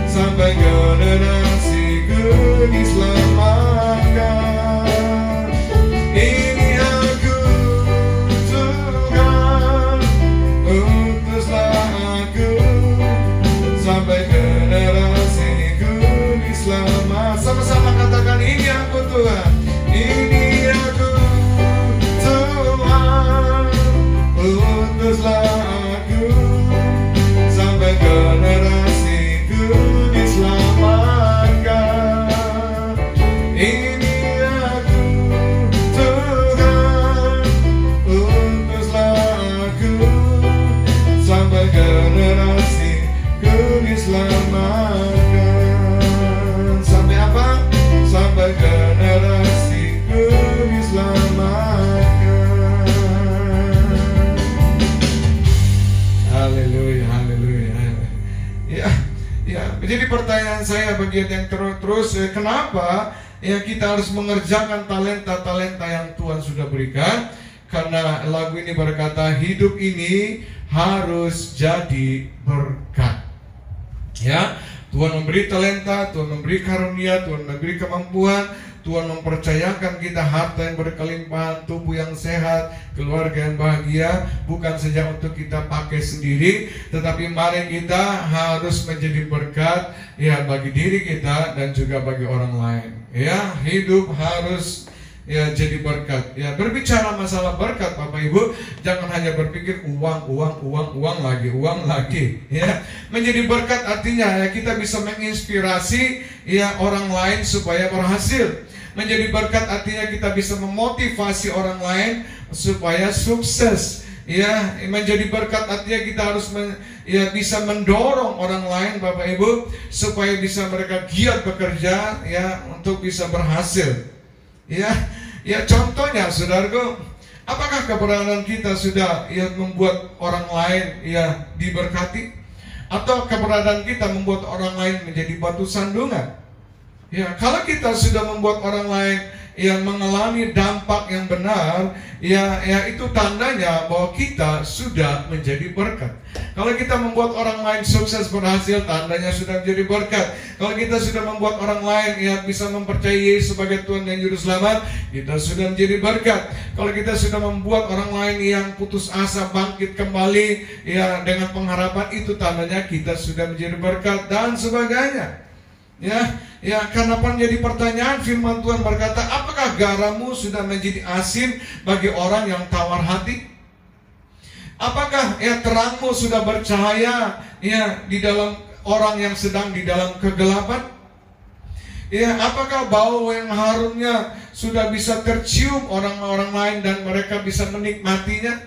S1: sampai generasiku diselamatkan. Ini aku Tuhan, utuslah aku sampai generasiku diselamatkan. Sama-sama katakan, ini aku Tuhan, ini aku Tuhan, utuslah aku sampai generasiku diselamatkan. Ini aku Tuhan, utuslah aku sampai generasiku diselamatkan. Sampai apa? Sampai generasiku diselamatkan. Haleluya, haleluya. Ya, jadi pertanyaan saya bagian yang terus, kenapa ya kita harus mengerjakan talenta-talenta yang Tuhan sudah berikan? Karena lagu ini berkata hidup ini harus jadi berkat. Ya, Tuhan memberi talenta, Tuhan memberi karunia, Tuhan memberi kemampuan, Tuhan mempercayakan kita harta yang berkelimpahan, tubuh yang sehat, keluarga yang bahagia, bukan saja untuk kita pakai sendiri, tetapi mari kita harus menjadi berkat ya bagi diri kita dan juga bagi orang lain. Ya, hidup harus ya jadi berkat. Ya, berbicara masalah berkat Bapak Ibu, jangan hanya berpikir uang lagi. Ya, menjadi berkat artinya ya kita bisa menginspirasi ya orang lain supaya berhasil. Menjadi berkat artinya kita bisa memotivasi orang lain supaya sukses. Ya, menjadi berkat artinya kita harus bisa mendorong orang lain Bapak Ibu supaya bisa mereka giat bekerja ya untuk bisa berhasil. Ya, contohnya saudaraku, apakah keberadaan kita sudah ya membuat orang lain ya diberkati? Atau keberadaan kita membuat orang lain menjadi batu sandungan? Ya, kalau kita sudah membuat orang lain yang mengalami dampak yang benar, ya itu tandanya bahwa kita sudah menjadi berkat. Kalau kita membuat orang lain sukses berhasil, tandanya sudah menjadi berkat. Kalau kita sudah membuat orang lain yang bisa mempercayai Yesus sebagai Tuhan dan Juru Selamat, kita sudah menjadi berkat. Kalau kita sudah membuat orang lain yang putus asa bangkit kembali ya dengan pengharapan, itu tandanya kita sudah menjadi berkat dan sebagainya. Ya, karena menjadi pertanyaan firman Tuhan berkata, apakah garammu sudah menjadi asin bagi orang yang tawar hati? Apakah ya terangmu sudah bercahaya ya di dalam orang yang sedang di dalam kegelapan? Ya, apakah bau yang harumnya sudah bisa tercium orang-orang lain dan mereka bisa menikmatinya?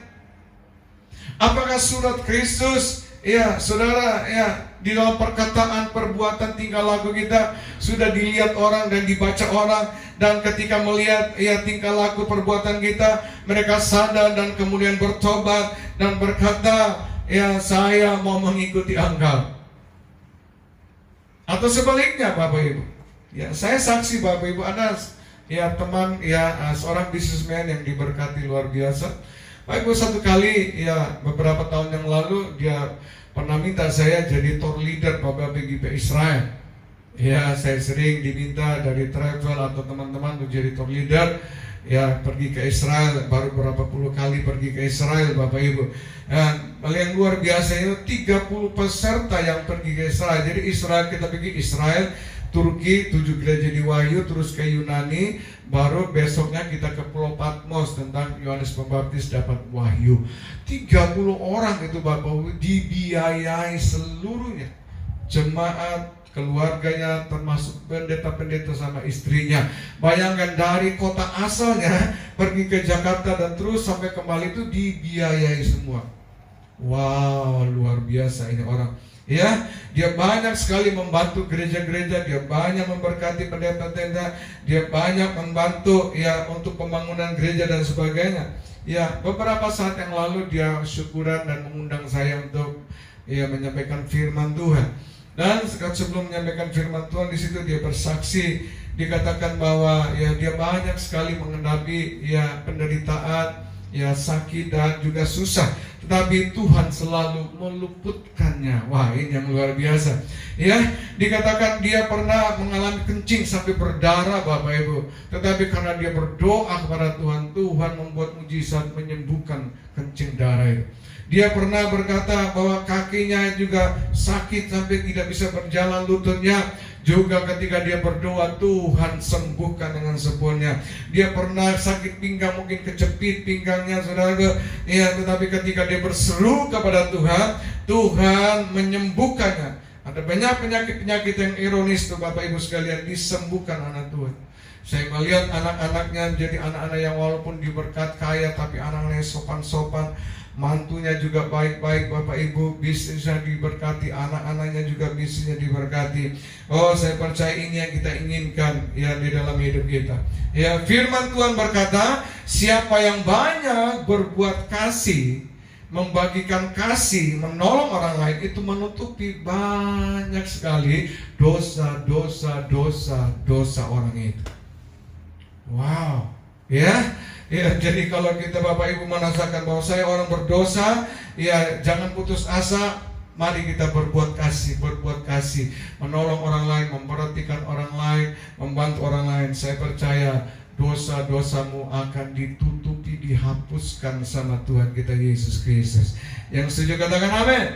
S1: Apakah surat Kristus, ya saudara, ya di dalam perkataan, perbuatan, tingkah laku kita sudah dilihat orang dan dibaca orang, dan ketika melihat ya tingkah laku perbuatan kita, mereka sadar dan kemudian bertobat dan berkata, ya saya mau mengikuti Engkau. Atau sebaliknya Bapak Ibu, ya saya saksi Bapak Ibu, ada ya teman ya seorang businessman yang diberkati luar biasa. Bapak Ibu, satu kali ya beberapa tahun yang lalu dia pernah minta saya jadi tour leader Bapak pergi ke Israel. Ya, saya sering diminta dari travel atau teman-teman untuk jadi tour leader. Ya, pergi ke Israel, baru berapa puluh kali pergi ke Israel Bapak Ibu. Yang luar biasa itu 30 peserta yang pergi ke Israel. Jadi Israel, kita pergi Israel, Turki, 7 gereja di Wahyu, terus ke Yunani, baru besoknya kita ke Pulau Patmos tentang Yohanes Pembaptis dapat Wahyu. 30 orang itu Bapak Ibu, dibiayai seluruhnya, jemaat, keluarganya, termasuk pendeta-pendeta sama istrinya. Bayangkan dari kota asalnya pergi ke Jakarta dan terus sampai kembali itu dibiayai semua. Wow, luar biasa ini orang. Ya, dia banyak sekali membantu gereja-gereja, dia banyak memberkati pendeta-pendeta, dia banyak membantu ya untuk pembangunan gereja dan sebagainya. Ya, beberapa saat yang lalu dia syukuran dan mengundang saya untuk ya menyampaikan firman Tuhan. Dan sebelum menyampaikan firman Tuhan, di situ dia bersaksi, dikatakan bahwa ya dia banyak sekali menghadapi ya penderitaan, ya sakit dan juga susah, tetapi Tuhan selalu meluputkannya. Wah, ini yang luar biasa. Ya, dikatakan dia pernah mengalami kencing sampai berdarah Bapak Ibu, tetapi karena dia berdoa kepada Tuhan, Tuhan membuat mujizat menyembuhkan kencing darah itu. Dia pernah berkata bahwa kakinya juga sakit sampai tidak bisa berjalan, lututnya juga ketika dia berdoa Tuhan sembuhkan dengan sempurna. Dia pernah sakit pinggang, mungkin kejepit pinggangnya saudara, ya, tetapi ketika dia berseru kepada Tuhan, Tuhan menyembuhkannya. Ada banyak penyakit-penyakit yang ironis tuh Bapak Ibu sekalian, disembuhkan anak Tuhan. Saya melihat anak-anaknya jadi anak-anak yang walaupun diberkat kaya, tapi anak-anaknya sopan-sopan. Mantunya juga baik-baik Bapak Ibu, bisnisnya diberkati, anak-anaknya juga bisnisnya diberkati. Oh, saya percaya ini yang kita inginkan ya di dalam hidup kita. Ya, firman Tuhan berkata, siapa yang banyak berbuat kasih, membagikan kasih, menolong orang lain, itu menutupi banyak sekali dosa orang itu. Wow, ya. Ya, jadi kalau kita Bapak Ibu merasakan bahwa saya orang berdosa, ya jangan putus asa. Mari kita berbuat kasih, menolong orang lain, memperhatikan orang lain, membantu orang lain. Saya percaya dosa-dosamu akan ditutupi, dihapuskan sama Tuhan kita Yesus Kristus. Yang setuju katakan amin.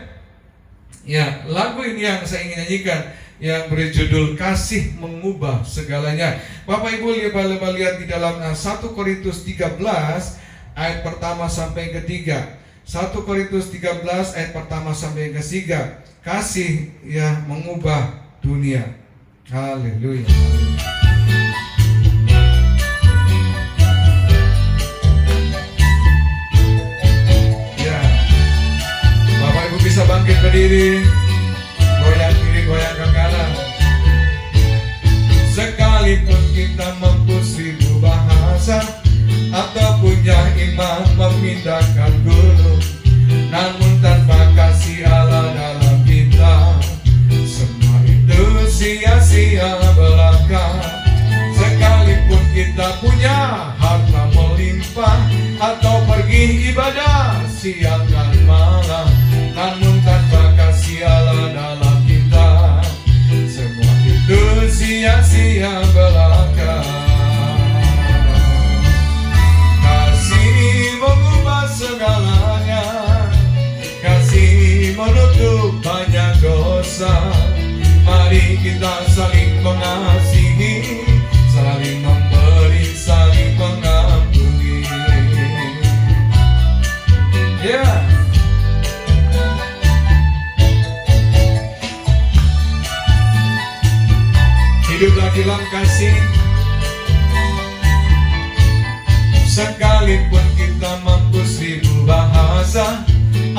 S1: Ya, lagu ini yang saya ingin nyanyikan, yang berjudul Kasih Mengubah Segalanya. Bapak Ibu lihat di dalam 1 Korintus 13 ayat pertama sampai ketiga. 1 Korintus 13 ayat pertama sampai ketiga. Kasih ya mengubah dunia. Haleluya. Ya, Bapak Ibu bisa bangkit berdiri, goyang kiri, goyang ke kanan. Sekalipun kita mampu 1000 bahasa atau punya iman memindahkan gunung, namun tanpa kasih Allah dalam kita, semua itu sia-sia belaka. Sekalipun kita punya harta melimpah atau pergi ibadah siang dan malam, namun tanpa kasih Allah dalam kita, semua itu sia-sia belaka. Kasih mengubah segalanya, kasih menutup banyak dosa. Mari kita saling mengasihi, saling memberi, saling mengampuni. Ya. Hiduplah dalam kasih. Sekalipun kita mampu 1000 bahasa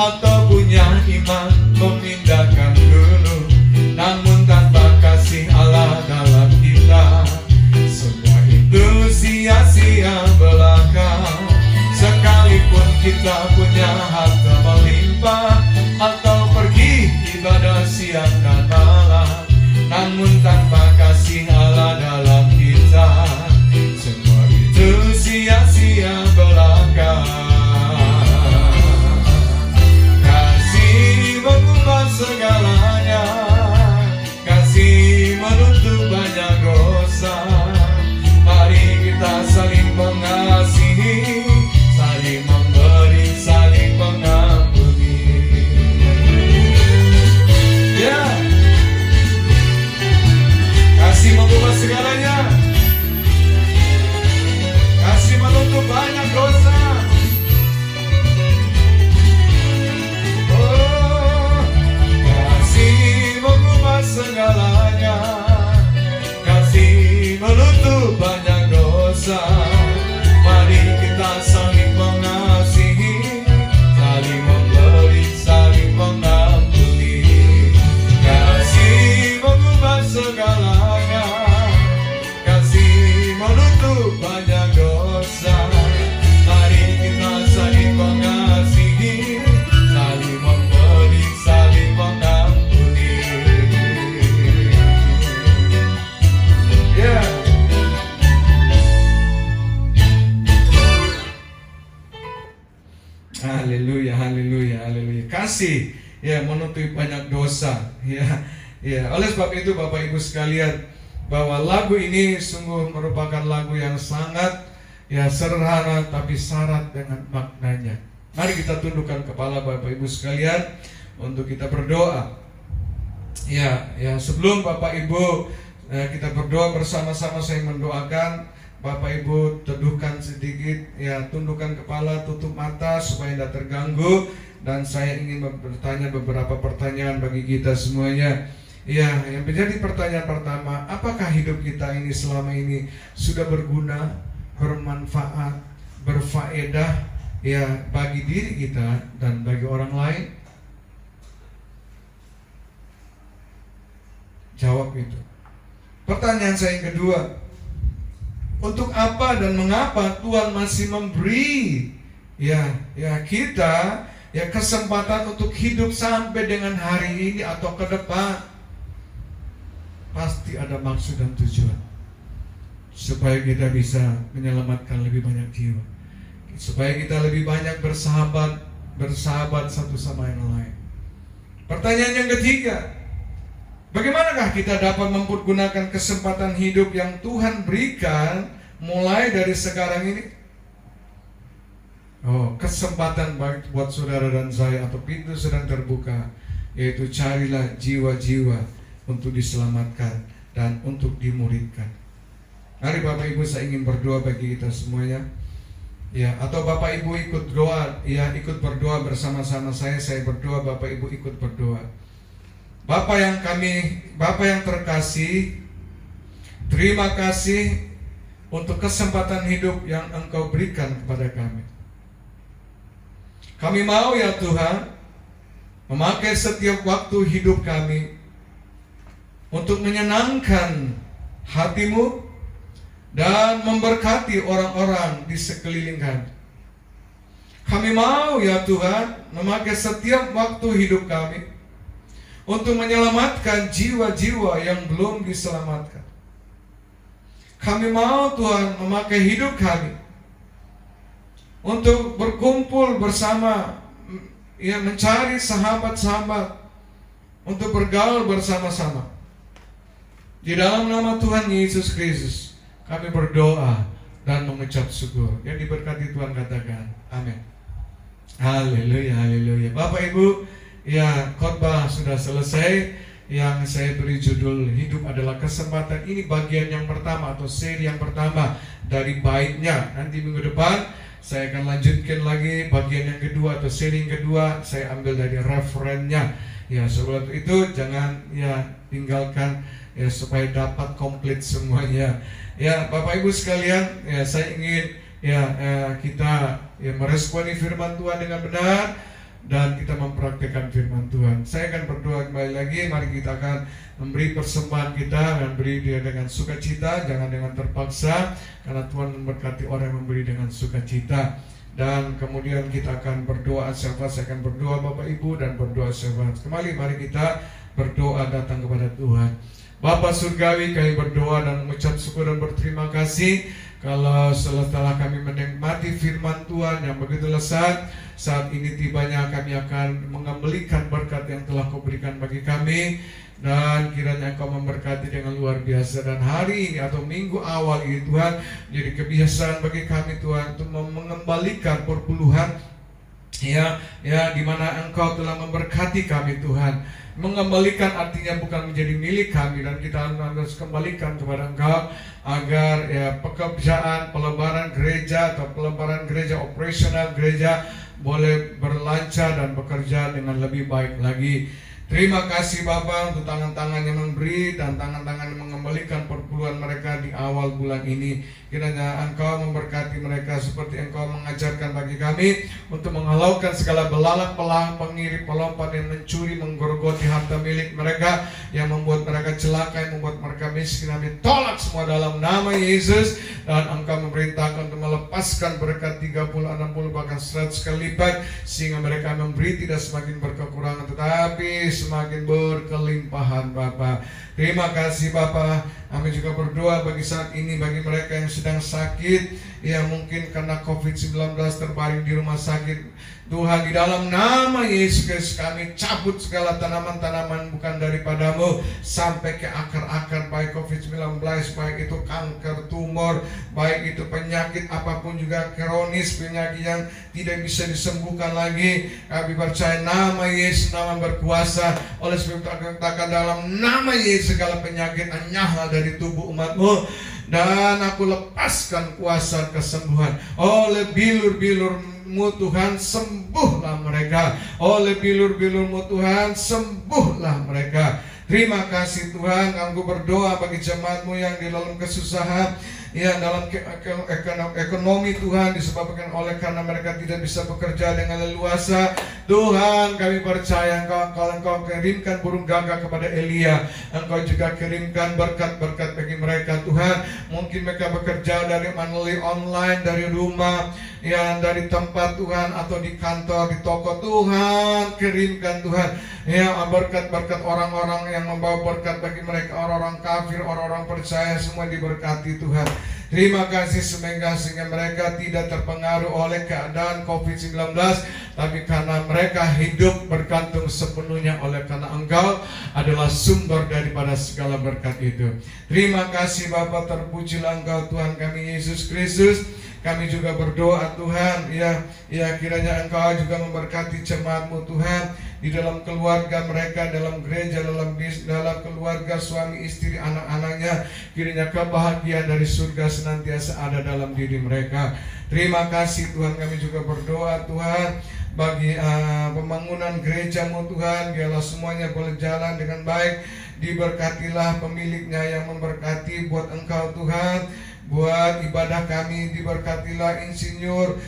S1: atau punya iman memindahkan gunung, namun tanpa kasih Allah dalam kita, semua itu sia-sia belaka. Sekalipun kita punya harta melimpah atau pergi ibadah siang dan malam, namun tanpa kasih Allah dalam kita, semua itu sia-sia belaka. Kasih mengubah segalanya, kasih menutup banyak dosa. Mari kita saling mengasihi, saling memberi, saling mengampuni. Ya, kasih mengubah segalanya, kasih menutup banyak dosa. Oh, kasih mengubah segalanya, kasih menutup banyak dosa. Mari kita saling mengasihi, saling memberi, saling mengampuni. Kasih mengubah segalanya, kasih menutup banyak dosa. Mari kita saling mengasihi, saling memberi, saling mengampuni. Ya. Haleluya, haleluya, haleluya. Kasih ya menutupi banyak dosa. Ya, ya. Oleh sebab itu Bapak Ibu sekalian, bahwa lagu ini sungguh merupakan lagu yang sangat ya sederhana tapi syarat dengan maknanya. Mari kita tundukkan kepala Bapak Ibu sekalian untuk kita berdoa. Ya, ya sebelum Bapak Ibu kita berdoa bersama-sama, saya mendoakan Bapak Ibu teduhkan sedikit, ya tundukkan kepala, tutup mata supaya tidak terganggu, dan saya ingin bertanya beberapa pertanyaan bagi kita semuanya. Ya, yang menjadi pertanyaan pertama, apakah hidup kita ini selama ini sudah berguna, bermanfaat, berfaedah ya bagi diri kita dan bagi orang lain? Jawab itu. Pertanyaan saya yang kedua, untuk apa dan mengapa Tuhan masih memberi ya kita ya kesempatan untuk hidup sampai dengan hari ini atau ke depan? Pasti ada maksud dan tujuan, supaya kita bisa menyelamatkan lebih banyak jiwa, supaya kita lebih banyak bersahabat satu sama yang lain. Pertanyaan yang ketiga, bagaimanakah kita dapat mempergunakan kesempatan hidup yang Tuhan berikan mulai dari sekarang ini? Oh, kesempatan baik buat saudara dan saya, atau pintu sedang terbuka, yaitu carilah jiwa-jiwa untuk diselamatkan dan untuk dimuridkan. Mari Bapak Ibu, saya ingin berdoa bagi kita semuanya. Ya, atau Bapak Ibu ikut doa, ya ikut berdoa bersama-sama saya berdoa, Bapak Ibu ikut berdoa. Bapak yang terkasih, terima kasih untuk kesempatan hidup yang Engkau berikan kepada kami. Kami mau ya Tuhan memakai setiap waktu hidup kami untuk menyenangkan hati-Mu dan memberkati orang-orang di sekeliling kami. Kami mau ya Tuhan memakai setiap waktu hidup kami untuk menyelamatkan jiwa-jiwa yang belum diselamatkan. Kami mau Tuhan memakai hidup kami untuk berkumpul bersama, ya mencari sahabat-sahabat, untuk bergaul bersama-sama. Di dalam nama Tuhan Yesus Kristus kami berdoa dan mengucap syukur. Yang diberkati Tuhan katakan amin. Haleluya, haleluya. Bapak Ibu, ya khotbah sudah selesai. Yang saya beri judul hidup adalah kesempatan. Ini bagian yang pertama atau seri yang pertama dari baiknya. Nanti minggu depan Saya akan lanjutkan lagi bagian yang kedua atau sharing kedua, saya ambil dari referennya. Ya, sebelum itu jangan ya tinggalkan ya supaya dapat komplit semuanya. Ya, Bapak Ibu sekalian, ya saya ingin kita meresponi firman Tuhan dengan benar dan kita mempraktikkan firman Tuhan. Saya akan berdoa kembali lagi. Mari kita akan memberi persembahan kita dan beri dia dengan sukacita, jangan dengan terpaksa, karena Tuhan memberkati orang yang memberi dengan sukacita. Dan kemudian kita akan berdoa syafaat. Saya akan berdoa Bapak Ibu dan berdoa syafaat. Kembali mari kita berdoa datang kepada Tuhan. Bapa Surgawi, kami berdoa dan mengucap syukur dan berterima kasih kalau setelah kami menikmati firman Tuhan yang begitu lezat, saat ini tibanya kami akan mengembalikan berkat yang telah Kau berikan bagi kami. Dan kiranya Kau memberkati dengan luar biasa. Dan hari ini atau minggu awal ini Tuhan, jadi kebiasaan bagi kami Tuhan untuk mengembalikan perpuluhan di mana Engkau telah memberkati kami Tuhan. Mengembalikan artinya bukan menjadi milik kami, dan kita harus kembalikan kepada Engkau agar pekerjaan pelebaran gereja atau pelebaran gereja, operasional gereja boleh berlancar dan bekerja dengan lebih baik lagi. Terima kasih Bapa untuk tangan-tangan yang memberi dan tangan-tangan yang mengembalikan perpuluhan mereka di awal bulan ini. Kiranya Engkau memberkati mereka seperti Engkau mengajarkan bagi kami untuk menghalaukan segala belalang, pengiri, pelompat yang mencuri, menggerogoti harta milik mereka, yang membuat mereka celaka, yang membuat mereka miskin. Kami tolak semua dalam nama Yesus. Dan Engkau memerintahkan untuk melepaskan berkat 30, 60, bahkan 100 kali lipat, sehingga mereka memberi tidak semakin berkekurangan tetapi semakin berkelimpahan Bapa. Terima kasih Bapa. Kami juga berdoa bagi saat ini, bagi mereka yang sedang sakit, yang mungkin karena COVID-19 terbaring di rumah sakit. Tuhan, di dalam nama Yesus Kristus kami cabut segala tanaman-tanaman bukan daripadamu sampai ke akar-akar, baik COVID-19, baik itu kanker, tumor, baik itu penyakit apapun juga kronis, penyakit yang tidak bisa disembuhkan lagi. Kami percaya nama Yesus, nama berkuasa. Oleh sebab itu akan katakan dalam nama Yesus segala penyakit nyahlah dari tubuh umatmu. Dan aku lepaskan kuasa kesembuhan. Oleh bilur-bilur-Mu Tuhan, sembuhlah mereka. Oleh bilur-bilur-Mu Tuhan, sembuhlah mereka. Terima kasih Tuhan. Aku berdoa bagi jemaat-Mu yang di dalam kesusahan, dalam ekonomi Tuhan, disebabkan oleh karena mereka tidak bisa bekerja dengan leluasa. Tuhan, kami percaya Engkau kirimkan burung gagak kepada Elia. Engkau juga kirimkan berkat-berkat bagi mereka Tuhan. Mungkin mereka bekerja dari melalui online, dari rumah, dari tempat Tuhan, atau di kantor, di toko. Tuhan, kirimkan Tuhan berkat-berkat orang-orang yang membawa berkat bagi mereka, orang-orang kafir, orang-orang percaya, semua diberkati Tuhan. Terima kasih sehingga mereka tidak terpengaruh oleh keadaan COVID-19, tapi karena mereka hidup bergantung sepenuhnya oleh karena Engkau adalah sumber daripada segala berkat itu. Terima kasih Bapa, terpujilah Engkau Tuhan kami Yesus Kristus. Kami juga berdoa Tuhan, kiranya Engkau juga memberkati jemaat-Mu Tuhan, di dalam keluarga mereka, dalam gereja, dalam keluarga, suami, istri, anak-anaknya. Kiranya kebahagiaan dari surga senantiasa ada dalam diri mereka. Terima kasih Tuhan. Kami juga berdoa Tuhan bagi pembangunan gereja-Mu Tuhan, biarlah semuanya boleh jalan dengan baik. Diberkatilah pemiliknya yang memberkati buat Engkau Tuhan. Buat ibadah kami diberkatilah insinyur,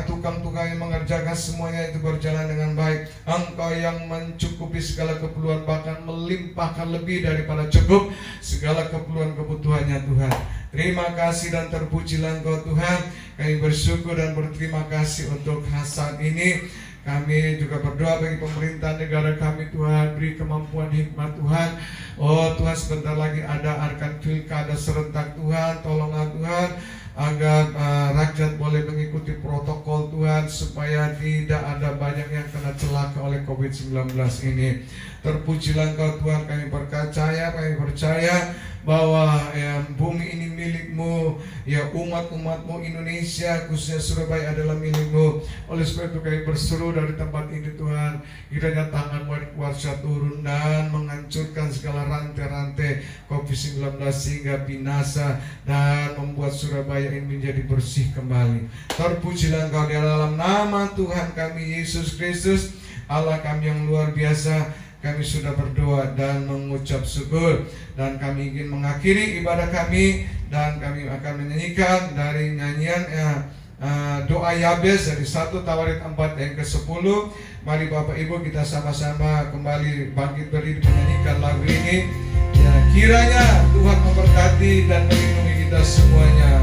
S1: tukang-tukang yang mengerjakan semuanya itu berjalan dengan baik. Engkau yang mencukupi segala keperluan, bahkan melimpahkan lebih daripada cukup segala keperluan kebutuhannya Tuhan. Terima kasih dan terpujilah Engkau Tuhan. Kami bersyukur dan berterima kasih untuk saat ini. Kami juga berdoa bagi pemerintah negara kami Tuhan, beri kemampuan hikmat Tuhan. Oh Tuhan, sebentar lagi akan pilkada serentak Tuhan. Tolonglah Tuhan agar rakyat boleh mengikuti protokol Tuhan, supaya tidak ada banyak yang kena celaka oleh COVID-19 ini. Terpujilah Engkau Tuhan. Kami percaya bahwa bumi ini milik-Mu, umat-umat-Mu Indonesia, khususnya Surabaya adalah milik-Mu. Oleh sebab itu kami berseru dari tempat ini Tuhan, kiranya tangan-Mu kuasa turun dan menghancurkan segala rantai-rantai COVID-19 sehingga binasa, dan membuat Surabaya ini menjadi bersih kembali. Terpujilah Engkau di dalam nama Tuhan kami Yesus Kristus, Allah kami yang luar biasa. Kami sudah berdoa dan mengucap syukur, dan kami ingin mengakhiri ibadah kami, dan kami akan menyanyikan dari nyanyian doa Yabes dari 1 Tawarik 4 yang ke-10. Mari Bapak Ibu kita sama-sama kembali bangkit berdiri menyanyikan lagu ini. Ya, kiranya Tuhan memberkati dan melindungi kita semuanya.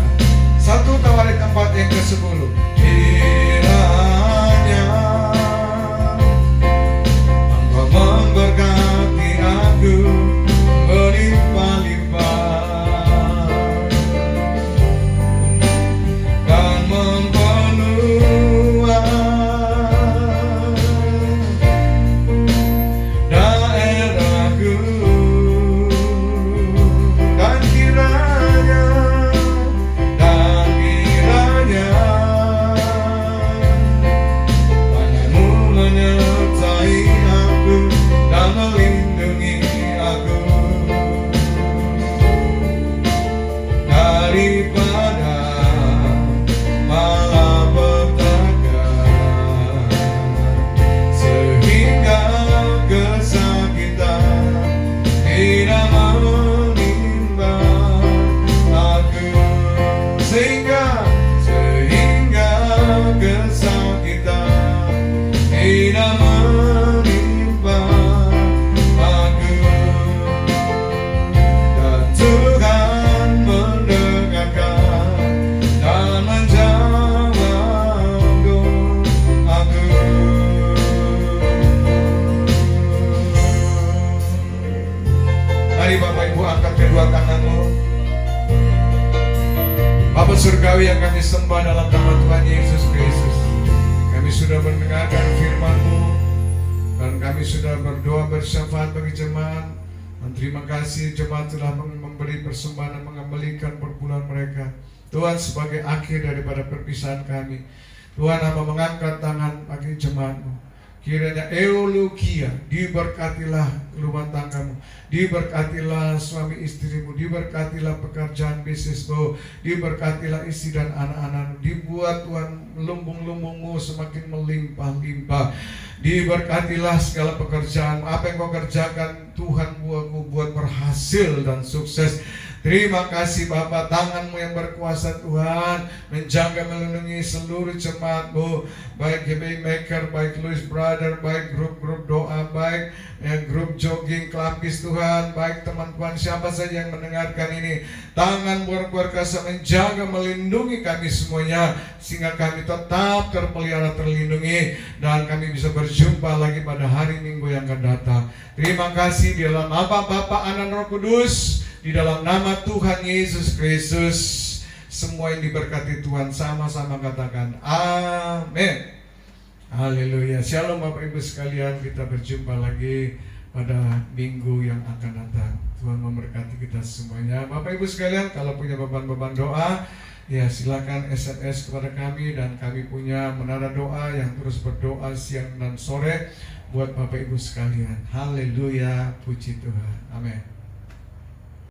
S1: 1 Tawarik 4 yang ke-10. Kiranya Engkau memberkati aku berlimpah-limpah dan memperluas daerahku, dan kiranya tanganmu menyertai aku dan melindungi aku daripada malapetaka, sehingga kesakitan tidak menimpa aku, sehingga kesakitan tidak menimpa aku. Dan Tuhan mendengarkan dan menjawab doaku. Mari Bapak Ibu angkat kedua tanganmu. Bapa Surgawi yang kami sembah dalam nama Tuhan Yesus Kristus, kami sudah mendengarkan firman-Mu dan kami sudah berdoa bersyafaat bagi jemaat. Dan terima kasih jemaat telah memberi persembahan dan mengembalikan perpuluhan mereka. Tuhan, sebagai akhir daripada perpisahan kami, Tuhan hamba mengangkat tangan bagi jemaat-Mu. Kiranya Eulogia, diberkatilah rumah tanggamu, diberkatilah suami istrimu, diberkatilah pekerjaan bisnismu, diberkatilah istri dan anak-anakmu, dibuat Tuhan lumbung-lumbungmu semakin melimpah-limpah, diberkatilah segala pekerjaan, apa yang kau kerjakan Tuhan buat berhasil dan sukses. Terima kasih Bapa, tangan-Mu yang berkuasa Tuhan menjaga melindungi seluruh jemaat-Mu, baik GBI Maker, baik Louis Brother, baik grup-grup doa, baik grup jogging Kelapis Tuhan, baik teman-teman siapa saja yang mendengarkan ini. Tangan berkuasa menjaga melindungi kami semuanya, sehingga kami tetap terpelihara, terlindungi, dan kami bisa berjumpa lagi pada hari Minggu yang akan datang. Terima kasih di dalam nama Bapa, Anak, Roh Kudus, di dalam nama Tuhan Yesus Kristus. Semua yang diberkati Tuhan sama-sama katakan amin. Haleluya. Shalom Bapak Ibu sekalian, kita berjumpa lagi pada minggu yang akan datang. Tuhan memberkati kita semuanya. Bapak Ibu sekalian, kalau punya beban-beban doa, ya silakan SMS kepada kami, dan kami punya menara doa yang terus berdoa siang dan sore buat Bapak Ibu sekalian. Haleluya, puji Tuhan. Amin.